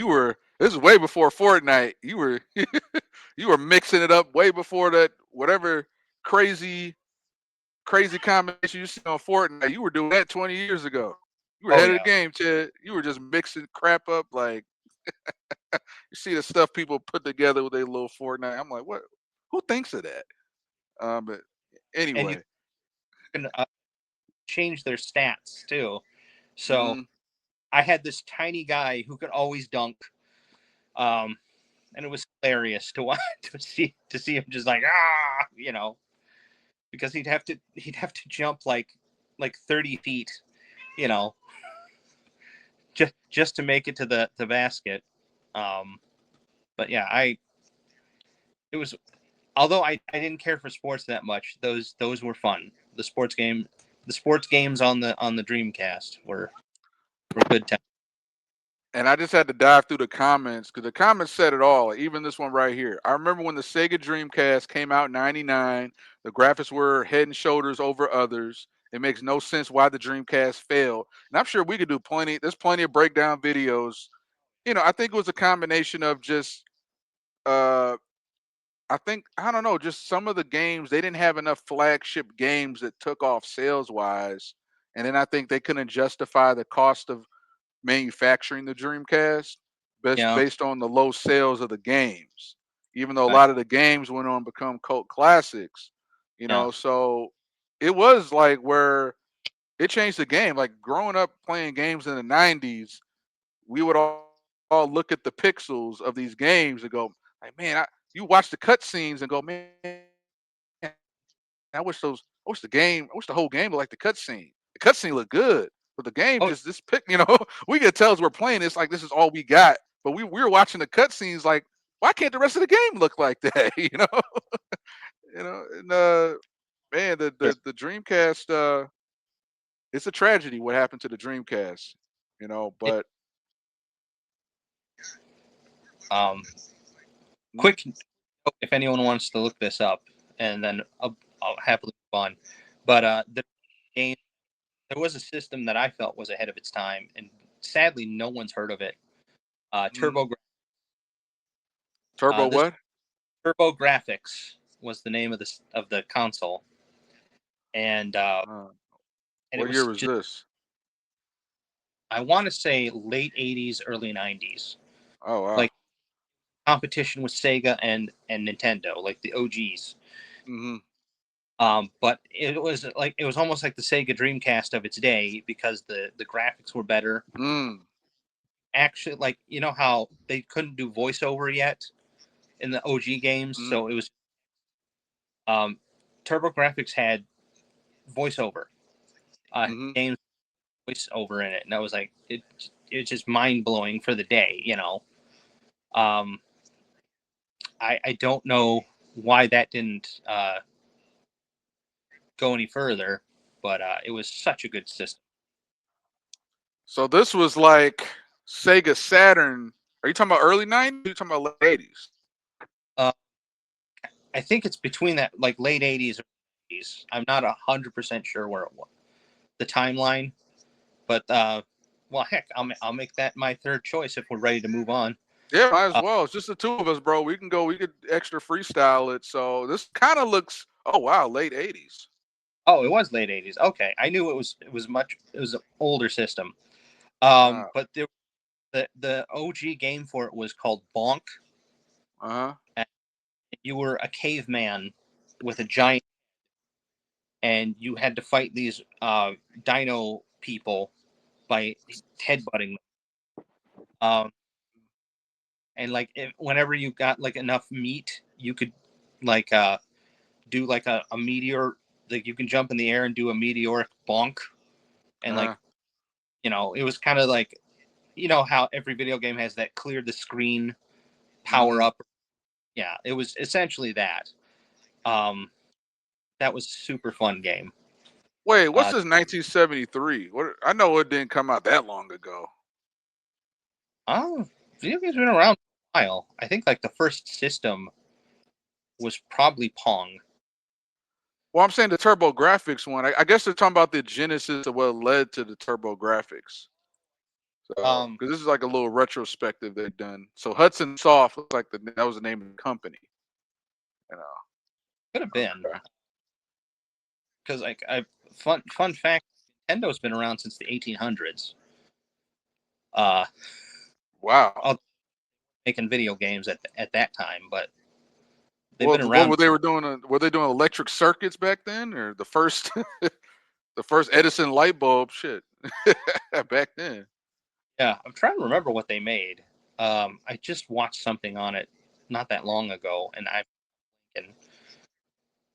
This is way before Fortnite. You were mixing it up way before that whatever crazy crazy combination you see on Fortnite. You were doing that 20 years ago. You were oh ahead of the yeah, game, Ted. You were just mixing crap up like you see the stuff people put together with their little Fortnite. I'm like, what? Who thinks of that? But and you anyway. can change their stats too. So Mhm. I had this tiny guy who could always dunk. Um, and it was hilarious to watch to see him just like because he'd have to jump like 30 feet, you know, just to make it to the basket. Um, but yeah, I it was although I didn't care for sports that much. Those were fun. The sports games on the Dreamcast were good times. And I just had to dive through the comments because the comments said it all. Even this one right here. I remember when the Sega Dreamcast came out in '99. The graphics were head and shoulders over others. It makes no sense why the Dreamcast failed. And I'm sure we could do plenty. There's plenty of breakdown videos. I think it was a combination of just. I think I don't know. Just some of the games they didn't have enough flagship games that took off sales wise, and then I think they couldn't justify the cost of manufacturing the Dreamcast Yeah, based on the low sales of the games. Even though a right. lot of the games went on to become cult classics, Yeah, so it was like where it changed the game. Like growing up playing games in the '90s, we would all look at the pixels of these games and go, like, man, you watch the cutscenes and go, man, I wish the game, I wish the whole game looked like the cutscene. The cutscene looked good, but the game just Oh, this pick, we could tell as we're playing. It's like this is all we got. But we were watching the cutscenes like, why can't the rest of the game look like that? And man, yes. the Dreamcast, it's a tragedy what happened to the Dreamcast. It, But um, mm, quick, note if anyone wants to look this up, and then I'll happily move on. But the game, there was a system that I felt was ahead of its time, and sadly, no one's heard of it. mm, Turbo. Turbo This what? Turbo Graphics was the name of the console, and Uh, it what year was was just, this? I want to say late '80s, early '90s, Oh wow. like competition with Sega and Nintendo, like the OGs. Hmm. But it was almost like the Sega Dreamcast of its day because the graphics were better. Mm, Actually, like you know how they couldn't do voiceover yet in the OG games, mm, so it was um, TurboGrafx had voiceover hmm. games voiceover in it, and I was like it's just mind blowing for the day, Um, I don't know why that didn't go any further, but it was such a good system. So this was like Sega Saturn. Are you talking about early '90s? Or are you talking about late '80s? Uh, I think it's between that like late '80s or '80s. I'm not 100% sure where it was the timeline, but well, heck, I'll make that my third choice if we're ready to move on. Yeah, might as Uh, well. It's just the two of us, bro. We can go. We could extra freestyle it. So this kind of looks. Oh wow, late '80s. oh, it was late '80s. Okay, I knew it was an older system. Wow. But the OG game for it was called Bonk, Uh huh. and you were a caveman with a giant, and you had to fight these dino people by headbutting them. Um, and like whenever you got like enough meat, you could like do like a meteor. Like you can jump in the air and do a meteoric bonk, and Uh like it was kind of like how every video game has that clear the screen huh. power Hmm. up. Yeah, it was essentially that. Um, that was a super fun game. Wait, what's Uh, this 1973? What? I know it didn't come out that long ago. oh, video games been around for a while. I think like the first system was probably Pong. Well, I'm saying the Turbo Graphics one. I guess they're talking about the genesis of what led to the Turbo Graphics. So, Um, because this is like a little retrospective they've done. So Hudson Soft looks like that was the name of the company. You know. could have been Okay. because like I fun fact, Nintendo's been around since the 1800s. Uh, Wow. all making video games at that time, but they've Well, been what around. were they were doing? Were they doing electric circuits back then, or the first, the first Edison light bulb? Shit, back then. Yeah, I'm trying to remember what they made. I just watched something on it not that long ago, and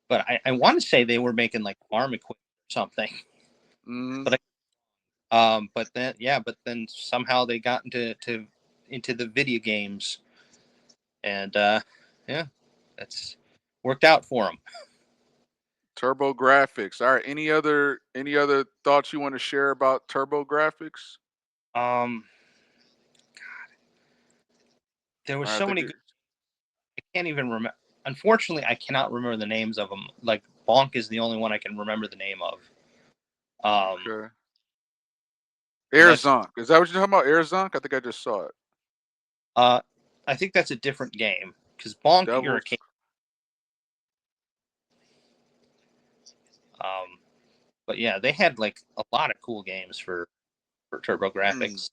but I want to say they were making like farm equipment or something. Hmm. But but then somehow they got into the video games, and yeah, that's worked out for them. Turbo Graphics. All right. Any other thoughts you want to share about Turbo Graphics? Um, there was All right, I so think many it. good. I can't even remember. Unfortunately, I cannot remember the names of them. Like Bonk is the only one I can remember the name of. Um, Okay. that's Airzonk. Is that what you're talking about? Airzonk? I think I just saw it. uh, I think that's a different game because Bonk you're a Devils. king. But yeah, they had like a lot of cool games for Hmm. TurboGrafx,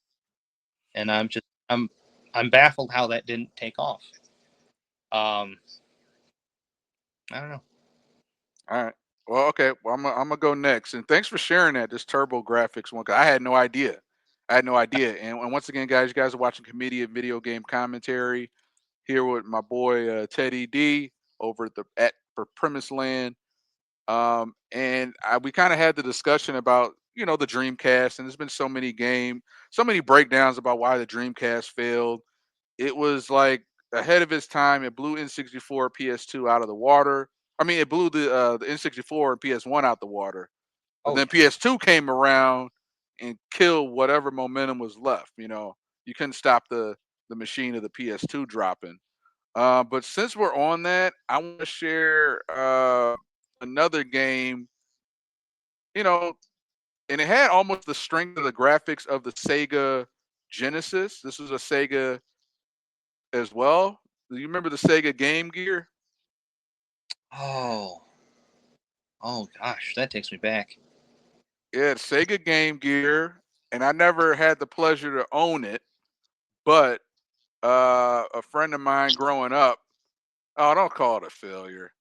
and I'm baffled how that didn't take off. Um, I don't know. All right. Well, okay. Well, I'm gonna go next, and thanks for sharing that. This Turbo Graphics one, 'cause I had no idea. I had no idea. And once again, guys, you guys are watching Comedic Video Game Commentary here with my boy Teddy D over at for Premise Land. We kind of had the discussion about the Dreamcast, and there's been so many breakdowns about why the Dreamcast failed. It was like ahead of its time. It blew N64, PS2 out of the water. I mean, it blew the N64 and PS1 out the water. But Oh then yeah. PS2 came around and killed whatever momentum was left. You couldn't stop the machine of the PS2 dropping. But since we're on that, I want to share another game. You know, and it had almost the strength of the graphics of the Sega Genesis. This was a Sega as well. Do you remember the Sega Game Gear? Oh. Oh gosh, that takes me back. Yeah, Sega Game Gear, and I never had the pleasure to own it, but a friend of mine growing up, oh, don't call it a failure,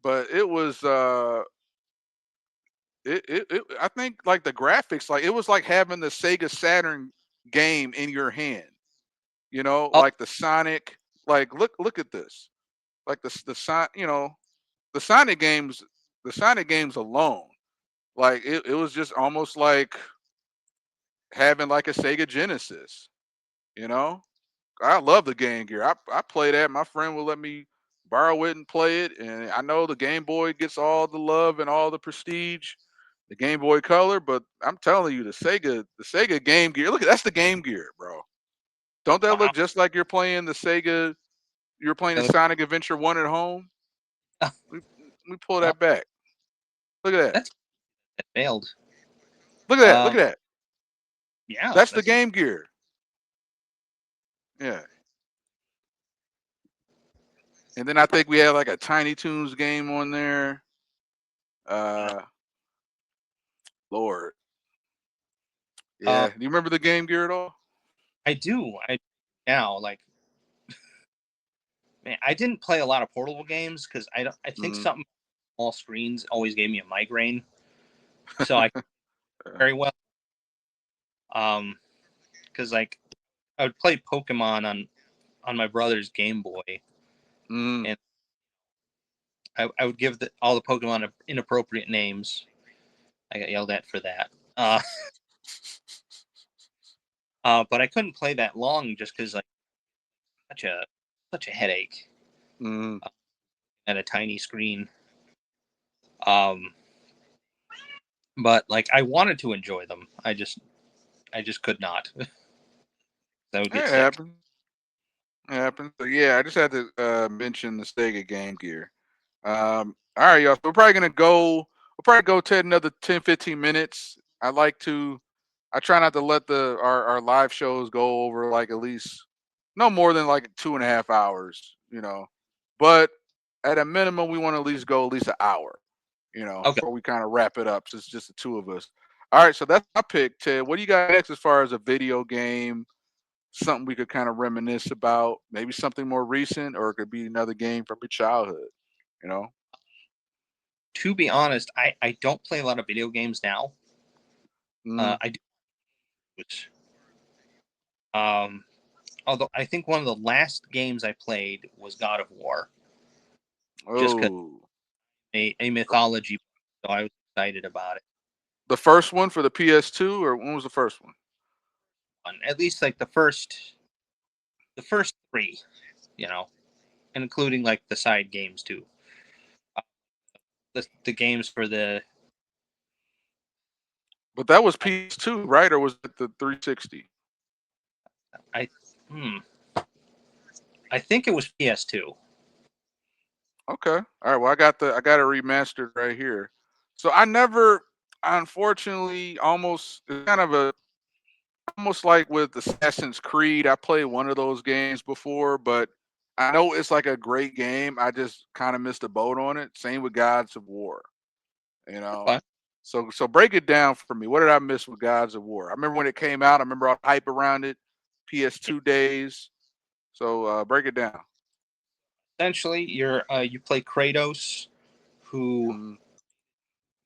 but it was I think like the graphics, like it was like having the Sega Saturn game in your hand. Oh, Like the Sonic, like look at this, like the Son, the Sonic games, the Sonic games alone, like it was just almost like having like a Sega Genesis. You know, I love the Game Gear. I play that. My friend will let me borrow it and play it, and I know the Game Boy gets all the love and all the prestige, the Game Boy Color. But I'm telling you, the Sega Game Gear. Look, that's the Game Gear, bro. Don't that wow. look just like you're playing the Sega? You're playing the That Sonic Adventure One at home. look- Let me pull well, that back. Look at that. that's that failed. Look at that. Look Um, at that. yeah, That's the that's Game Gear. Yeah. And then I think we had like a Tiny Toons game on there. Uh, Lord. uh, Yeah. Do you remember the Game Gear at all? I do. I now like man, I didn't play a lot of portable games because I don't. I think Mm. something small screens always gave me a migraine, so I very well. Because like I would play Pokemon on my brother's Game Boy, Mm. and I would give all the Pokemon inappropriate names. I got yelled at for that. But I couldn't play that long just because like such a such a headache Mm. at a tiny screen. Um, but like I wanted to enjoy them. I just could not. I would It get sick. happens. It happens. So yeah, I just had to mention the Sega Game Gear. All right, y'all. So we're probably gonna go. We'll probably go to another 10, 15 minutes. I like to. I try not to let our live shows go over like at least no more than like 2.5 hours. But at a minimum, we want to at least go at least an hour. Okay. Before we kind of wrap it up, since it's just the two of us. All right, so that's my pick. Ted, what do you got next as far as a video game? Something we could kind of reminisce about, maybe something more recent, or it could be another game from your childhood. You know. To be honest, I don't play a lot of video games now. Mm. I do. Which, um, although I think one of the last games I played was God of War, just because Oh, a mythology, so I was excited about it. the first one for the PS2, or when was the first one? At least like the first three, you know, including like the side games too. Uh, the games for the But that was I PS2, right? Or was it the 360? I hmm, I think it was PS2. Okay. All right. Well, I got it remastered right here. So I never, unfortunately, almost it's kind of a almost like with Assassin's Creed. I played one of those games before, but I know it's like a great game. I just kind of missed the boat on it. Same with Gods of War. You know. Okay. So break it down for me. What did I miss with Gods of War? I remember when it came out. I remember all the hype around it. PS2 days. So break it down. Essentially, you play Kratos, who Mm.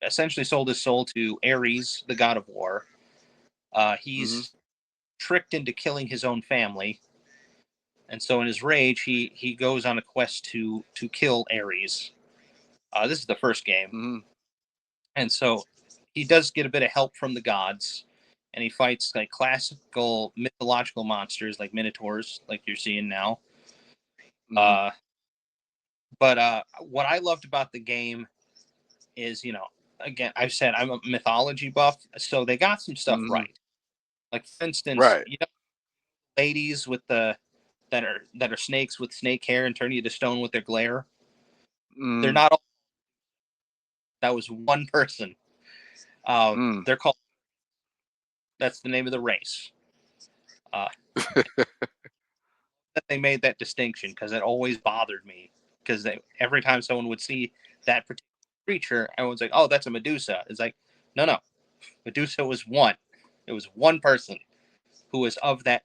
essentially sold his soul to Ares, the god of war. Mm-hmm. He's tricked into killing his own family, and so in his rage, he goes on a quest to kill Ares. This is the first game, Mm-hmm. and so he does get a bit of help from the gods, and he fights like classical mythological monsters like minotaurs, like you're seeing now. Mm-hmm. Uh, but what I loved about the game is, again, I've said I'm a mythology buff, so they got some stuff Mm-hmm. right. Like for instance, Right. ladies with the that are snakes with snake hair and turn you to stone with their glare. They're Mm-hmm. not all. That was one person. They're called. That's the name of the race. Uh, that they made that distinction because it always bothered me because every time someone would see that particular creature, everyone's like, "Oh, that's a Medusa." It's like, no, Medusa was one. It was one person who was of that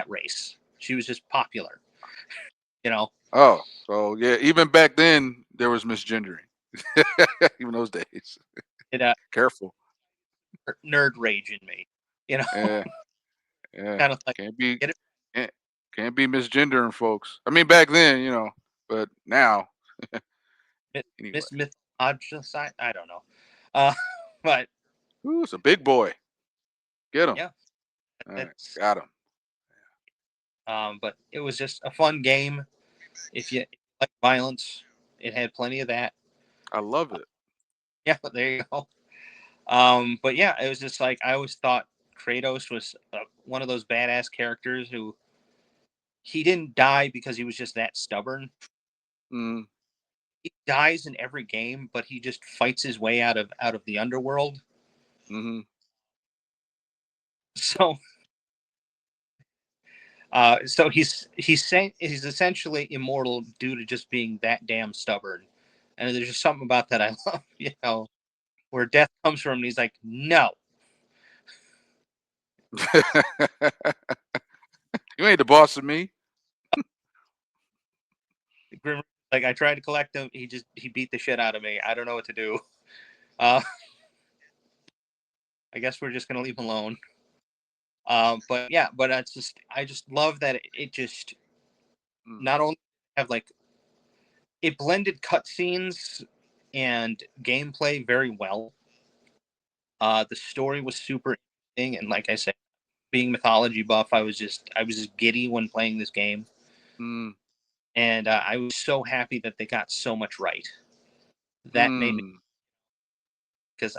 race. She was just popular, you know. Oh, so yeah, even back then there was misgendering. Even those days. It Careful. nerd rage in me, you know, Yeah, yeah. kind of like Can't be get it, can't, can't be misgendering folks. I mean back then, but now anyway. miss myth I don't know, uh, but Ooh, it's a big boy. Get him. yeah, All right, that's got him. but it was just a fun game. If you like violence, it had plenty of that. I love it. Yeah, but there you go. But yeah, it was just like I always thought Kratos was one of those badass characters who he didn't die because he was just that stubborn. Mm, He dies in every game, but he just fights his way out of the underworld. mm-hmm. So so he's essentially immortal due to just being that damn stubborn. And there's just something about that I love, where death comes from, and he's like, no. You ain't the boss of me. Like I tried to collect him, he beat the shit out of me. I don't know what to do. Uh, I guess we're just gonna leave him alone. But yeah, but I just love that it just Mm, not only have like it blended cutscenes and gameplay very well. The story was super interesting, and like I said, being mythology buff, I was just giddy when playing this game, mm, and I was so happy that they got so much right. That made me mm. because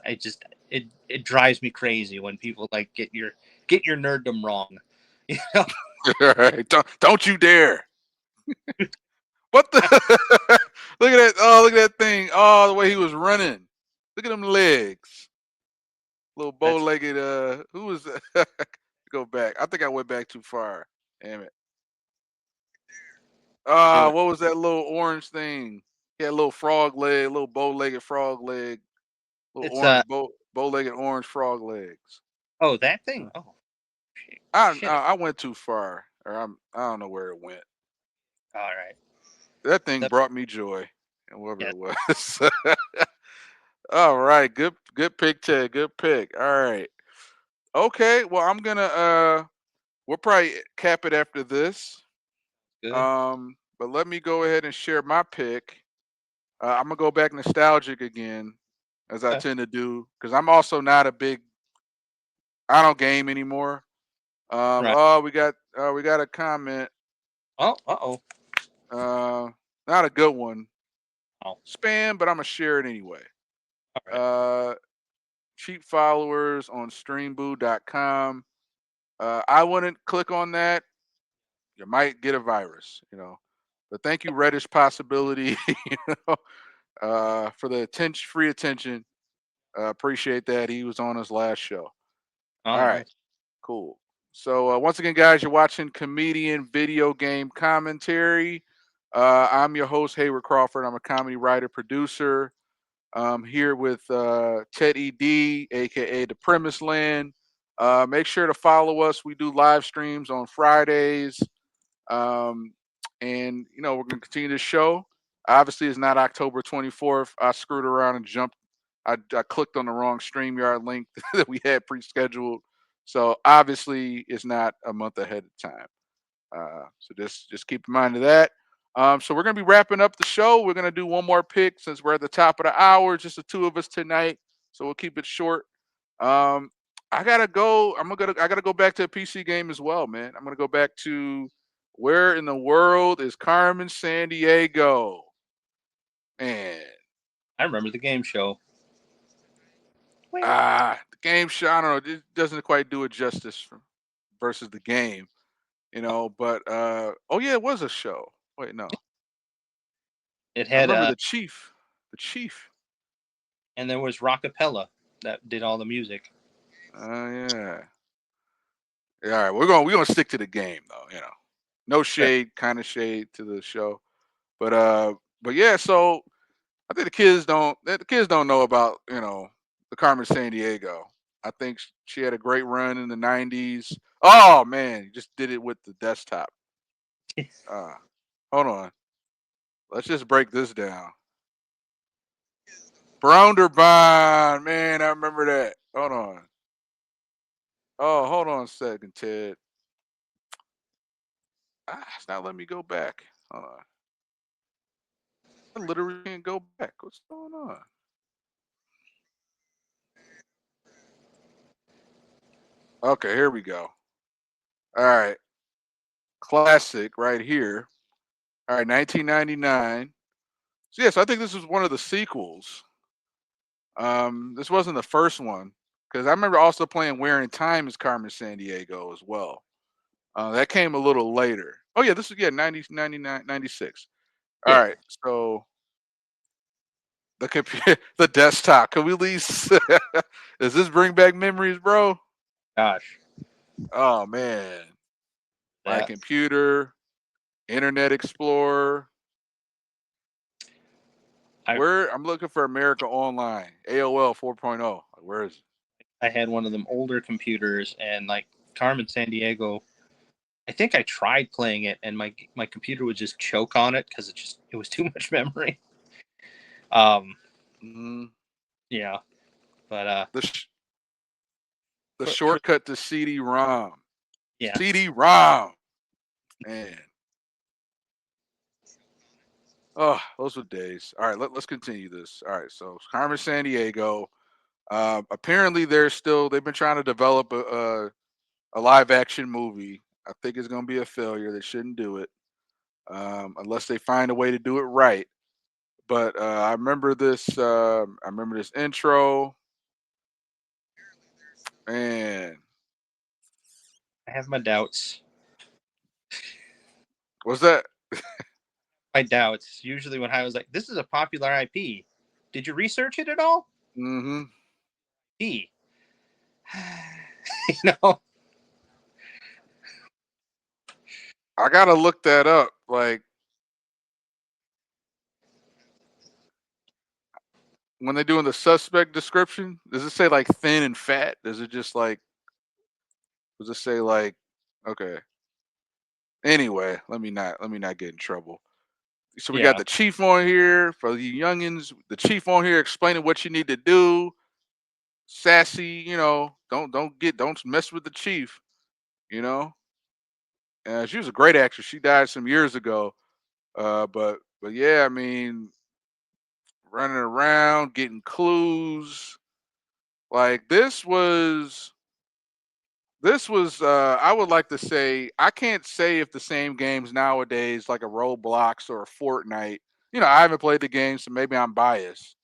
it drives me crazy when people like get your nerddom wrong. You know, All right, don't you dare. What the? Look at that! Oh, look at that thing! Oh, the way he was running. Look at them legs. Little that's bow-legged. Who was that? Go back. I think I went back too far. Damn it. do Ah, it. what was that little orange thing? He had a little frog leg, little bow-legged frog leg, little It's orange bow-legged orange frog legs. oh, that thing. Uh, Oh shit. I Shit. I went too far, or I don't know where it went. All right. That thing The, brought me joy, and whatever yes. it was. All right, good pick, Ted. Good pick. All right. Okay, well I'm gonna we'll probably cap it after this. Good. But let me go ahead and share my pick. I'm gonna go back nostalgic again, as I Okay. tend to do, because I'm also not a big. I don't game anymore. Right. Oh, we got a comment. Oh. Oh. Uh, not a good one. Oh. Spam, but I'm gonna share it anyway. All right. Uh, cheap followers on streamboo.com. I wouldn't click on that. You might get a virus. But thank you, Reddish Possibility, for the free attention. Appreciate that. He was on his last show. Oh, All right, nice. cool. So once again, guys, you're watching Comedian Video Game Commentary. I'm your host, Hayward Crawford. I'm a comedy writer, producer. Here with Ted ED, aka the Premise Land. Make sure to follow us. We do live streams on Fridays. Um, and we're gonna continue this show. Obviously, it's not October 24th. I screwed around and jumped. I clicked on the wrong StreamYard link that we had pre-scheduled. So obviously, it's not a month ahead of time. So just keep in mind of that. So we're gonna be wrapping up the show. We're gonna do one more pick since we're at the top of the hour. Just the two of us tonight, so we'll keep it short. Um, I gotta go. I gotta go back to a PC game as well, man. I'm gonna go back to where in the world is Carmen Sandiego? Man, I remember the game show. the game show. I don't know. It doesn't quite do it justice versus the game, But oh yeah, it was a show. Wait, no. It I had remember the chief. The chief. and there was Rockapella that did all the music. Oh yeah. Yeah, all right. We're gonna stick to the game though, No Fair. shade, kind of shade to the show. But yeah, so I think the kids don't know about, the Carmen San Diego. I think she had a great run in the 90s. Oh man, you just did it with the desktop. Uh hold on. Let's just break this down. Brownderbond, man, I remember that. Hold on. Oh, hold on a second, Ted. It's not letting me go back. Hold on. I literally can't go back. What's going on? Okay, here we go. All right. Classic right here. All right, 1999. So, yes, I think this was one of the sequels. This wasn't the first one because I remember also playing Where in Time is Carmen San Diego as well. That came a little later. Oh, yeah, this was, 90, 99, 96. All Yeah. right, so the computer, the desktop. Can we at least, does this bring back memories, bro? Gosh. Oh, man. My That computer, Internet Explorer. I Where I'm looking for America Online, AOL 4.0. Where is it? I had one of them older computers, and like Carmen San Diego, I think I tried playing it, and my computer would just choke on it because it was too much memory. Um, Mhm. yeah, but The sh- the for shortcut to CD-ROM. yeah, CD-ROM, man. Oh, those were days. All right, let's continue this. All right, so Carmen San Diego. Apparently, they've been trying to develop a live action movie. I think it's going to be a failure. They shouldn't do it unless they find a way to do it right. But I remember this. I remember this intro. Man, I have my doubts. was that? My doubts. Usually, when I was like, "This is a popular IP," did you research it at all? Hmm. P. you know, I gotta look that up. Like when they're doing the suspect description, does it say like thin and fat? Does it just like? Does it say like? Okay. Anyway, let me not get in trouble. So we got yeah. the chief on here for the youngins. The chief on here explaining what you need to do. Sassy, don't mess with the chief. You know, she was a great actress. She died some years ago. But yeah, I mean, running around getting clues. Like this was I would like to say I can't say if the same games nowadays like a Roblox or a Fortnite. I haven't played the game, so maybe I'm biased.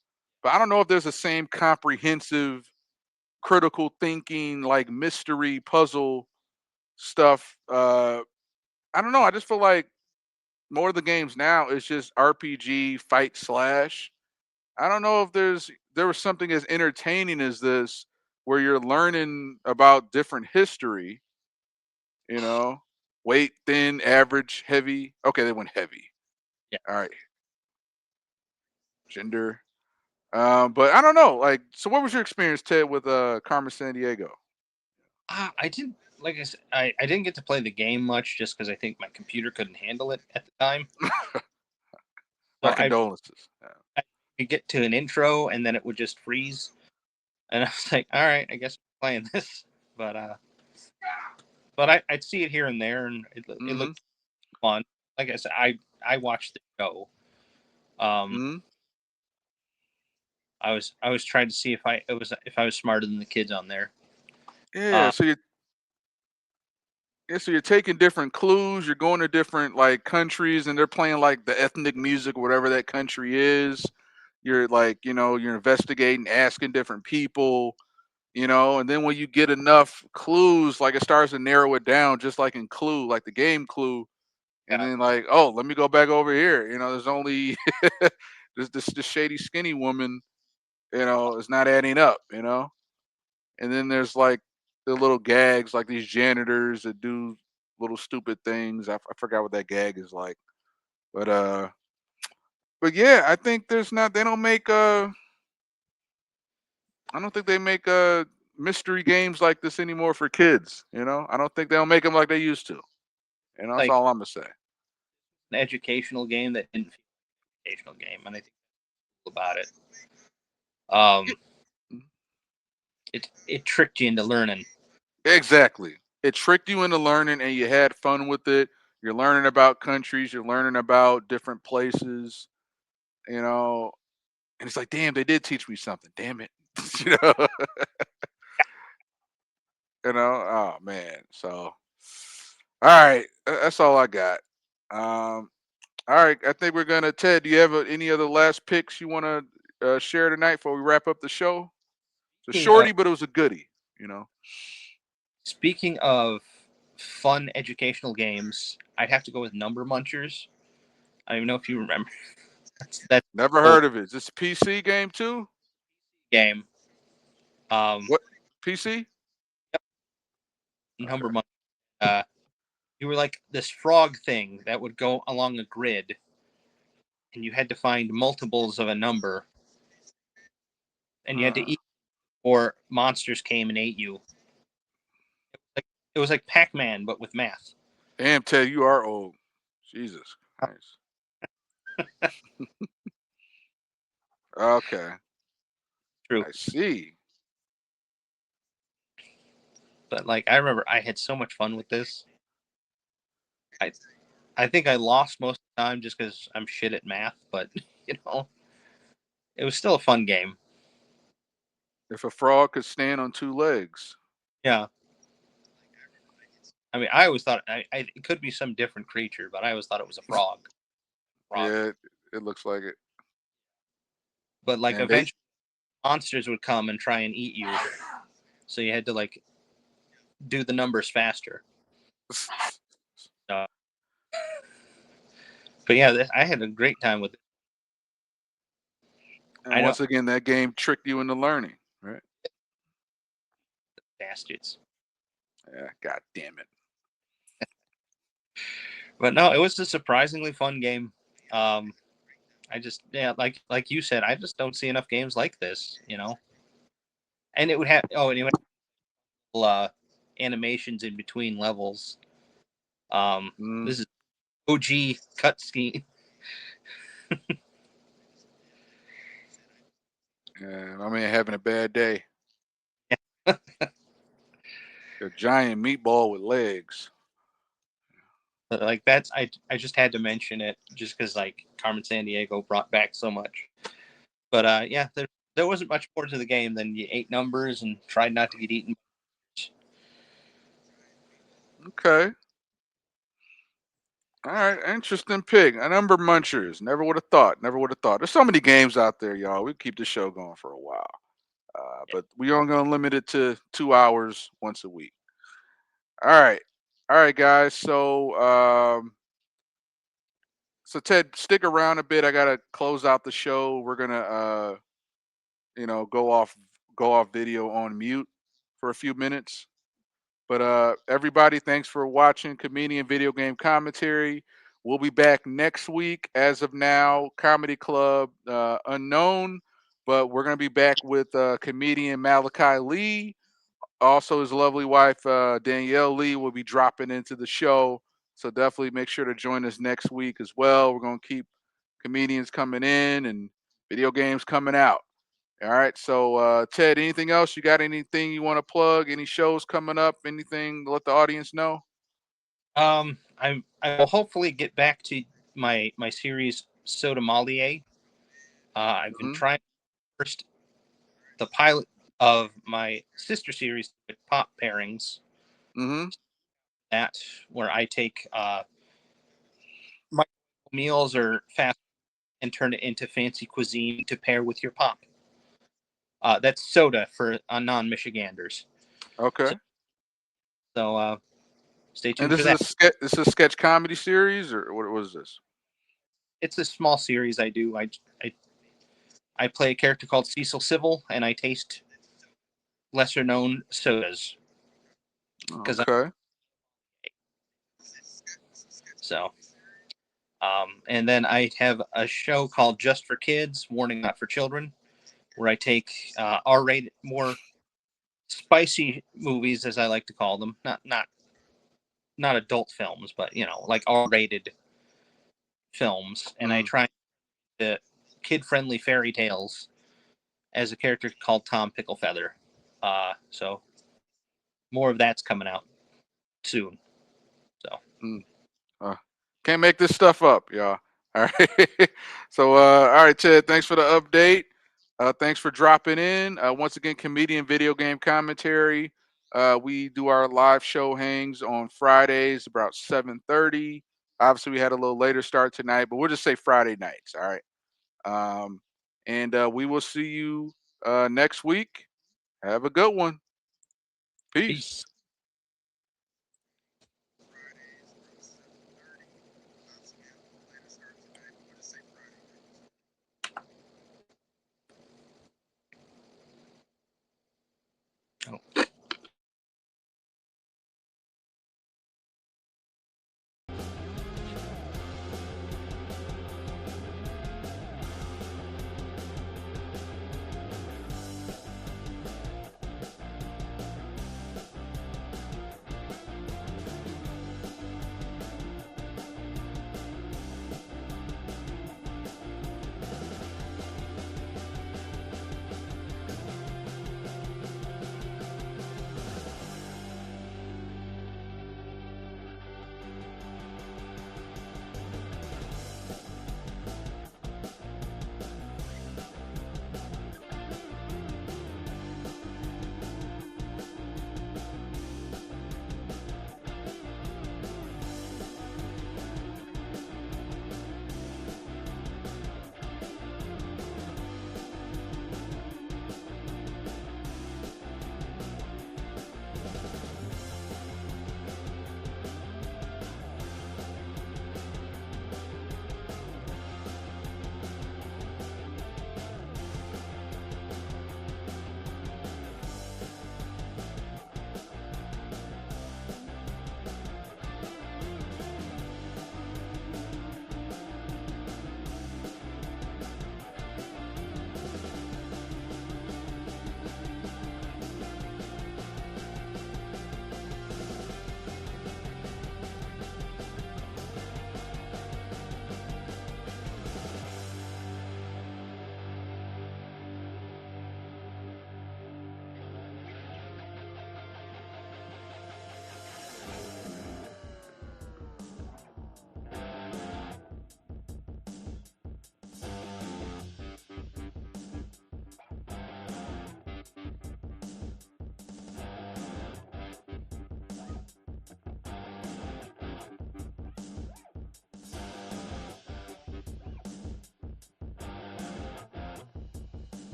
But I don't know if there's the same comprehensive critical thinking like mystery puzzle stuff. I don't know. I just feel like more of the games now is just RPG fight slash. I don't know if there was something as entertaining as this where you're learning about different history, you know, weight, thin, average, heavy. Okay, they went heavy. Yeah. All right, gender. But I don't know. Like, so what was your experience, Ted, with Carmen San Diego? I didn't like I said, I didn't get to play the game much just because I think my computer couldn't handle it at the time. My So condolences. Yeah. I could get to an intro and then it would just freeze, and I was like, all right, I guess I'm playing this. But But I'd see it here and there, and it Mm-hmm. looked fun. Like I said, I watched the show. Um, Mm-hmm. I was trying to see if I was smarter than the kids on there. Yeah. Um, So you're taking different clues. You're going to different like countries, and they're playing like the ethnic music, whatever that country is. You're like, you're investigating, asking different people, and then when you get enough clues, like it starts to narrow it down, just like in Clue, like the game Clue, and yeah, then like, oh, let me go back over here. There's only this shady skinny woman. It's not adding up. And then there's like the little gags, like these janitors that do little stupid things. I forgot what that gag is like, but yeah, I think there's not. They don't make I don't think they make mystery games like this anymore for kids. I don't think they'll make them like they used to. That's like all I'm gonna say. an educational game that didn't feel like an educational game, and I think that's cool about it. Um, it tricked you into learning. Exactly. It tricked you into learning, and you had fun with it. You're learning about countries. You're learning about different places. You know, and it's like, damn, they did teach me something. Damn it. you know. Oh man. So, all right, that's all I got. Um, all right, I think we're gonna. Ted, do you have any other last picks you want to share tonight before we wrap up the show? It's a Speaking of, shorty, but it was a goodie. You know. speaking of fun educational games, I'd have to go with Number Munchers. I don't even know if you remember. That's Never old heard of it. Is this a PC game too? game. Um, What PC? Number Okay. Munchers. Uh, you were like this frog thing that would go along a grid, and you had to find multiples of a number, and you had to Uh, eat, or monsters came and ate you. Like it was like Pac-Man, but with math. damn, Ted, you are old. Jesus Christ. Okay, True, I see. but like I remember, I had so much fun with this. I I think I lost most of the time just because I'm shit at math, but you know, it was still a fun game. If a frog could stand on two legs. Yeah, I mean, I always thought it could be some different creature, but I always thought it was a frog. Frog, Yeah, it looks like it. but like And they eventually monsters would come and try and eat you, so you had to like do the numbers faster. Uh, but yeah, I had a great time with it. and I know once again that game tricked you into learning, right? bastards, Yeah, god damn it. but no, it was a surprisingly fun game. Um, I just like you said, I just don't see enough games like this, you know. And it would have and it would have animations in between levels. Mm, This is OG cut scheme. yeah, I mean having a bad day. A giant meatball with legs. Like that's I just had to mention it just because like Carmen Sandiego brought back so much. But yeah, there wasn't much more to the game than you ate numbers and tried not to get eaten. Okay. All right, interesting pick. A number munchers. Never would have thought. Never would have thought. There's so many games out there, y'all. We keep the show going for a while. But we are going to limit it to 2 hours once a week. All right. All right, guys. So Ted, stick around a bit. I gotta close out the show. We're gonna go off video on mute for a few minutes. But everybody, thanks for watching Comedian Video Game Commentary. We'll be back next week. As of now, Comedy Club unknown, but we're gonna be back with comedian Malachi Lee. Also, his lovely wife Danielle Lee will be dropping into the show. So definitely make sure to join us next week as well. We're gonna keep comedians coming in and video games coming out. All right. So, Ted, anything else? You got anything you want to plug? Any shows coming up? Anything to let the audience know? I will hopefully get back to my series Sodomalier. I've been Hmm. trying first the pilot of my sister series with pop pairings, Hmm. that where I take my meals or fast and turn it into fancy cuisine to pair with your pop. That's soda for non-Michiganders. Okay. So, so stay And tuned this for is a that. sketch. This is a sketch comedy series, or what was this? It's a small series I do. I play a character called Cecil Civil, and I taste lesser known sodas because I'm Okay. so. And then I have a show called Just for Kids, Warning Not for Children, where I take R-rated, more spicy movies, as I like to call them, not adult films, but like R-rated films, and I Mm. try to kid-friendly fairy tales as a character called Tom Picklefeather. So more of that's coming out soon. So Mm. Uh, can't make this stuff up, y'all. All right. So, all right, Ted. Thanks for the update. Thanks for dropping in. Once again, comedian video game commentary. We do our live show hangs on Fridays about 7:30. Obviously, we had a little later start tonight, but we'll just say Friday nights. All right. Um, and we will see you next week. Have a good one. peace. Peace.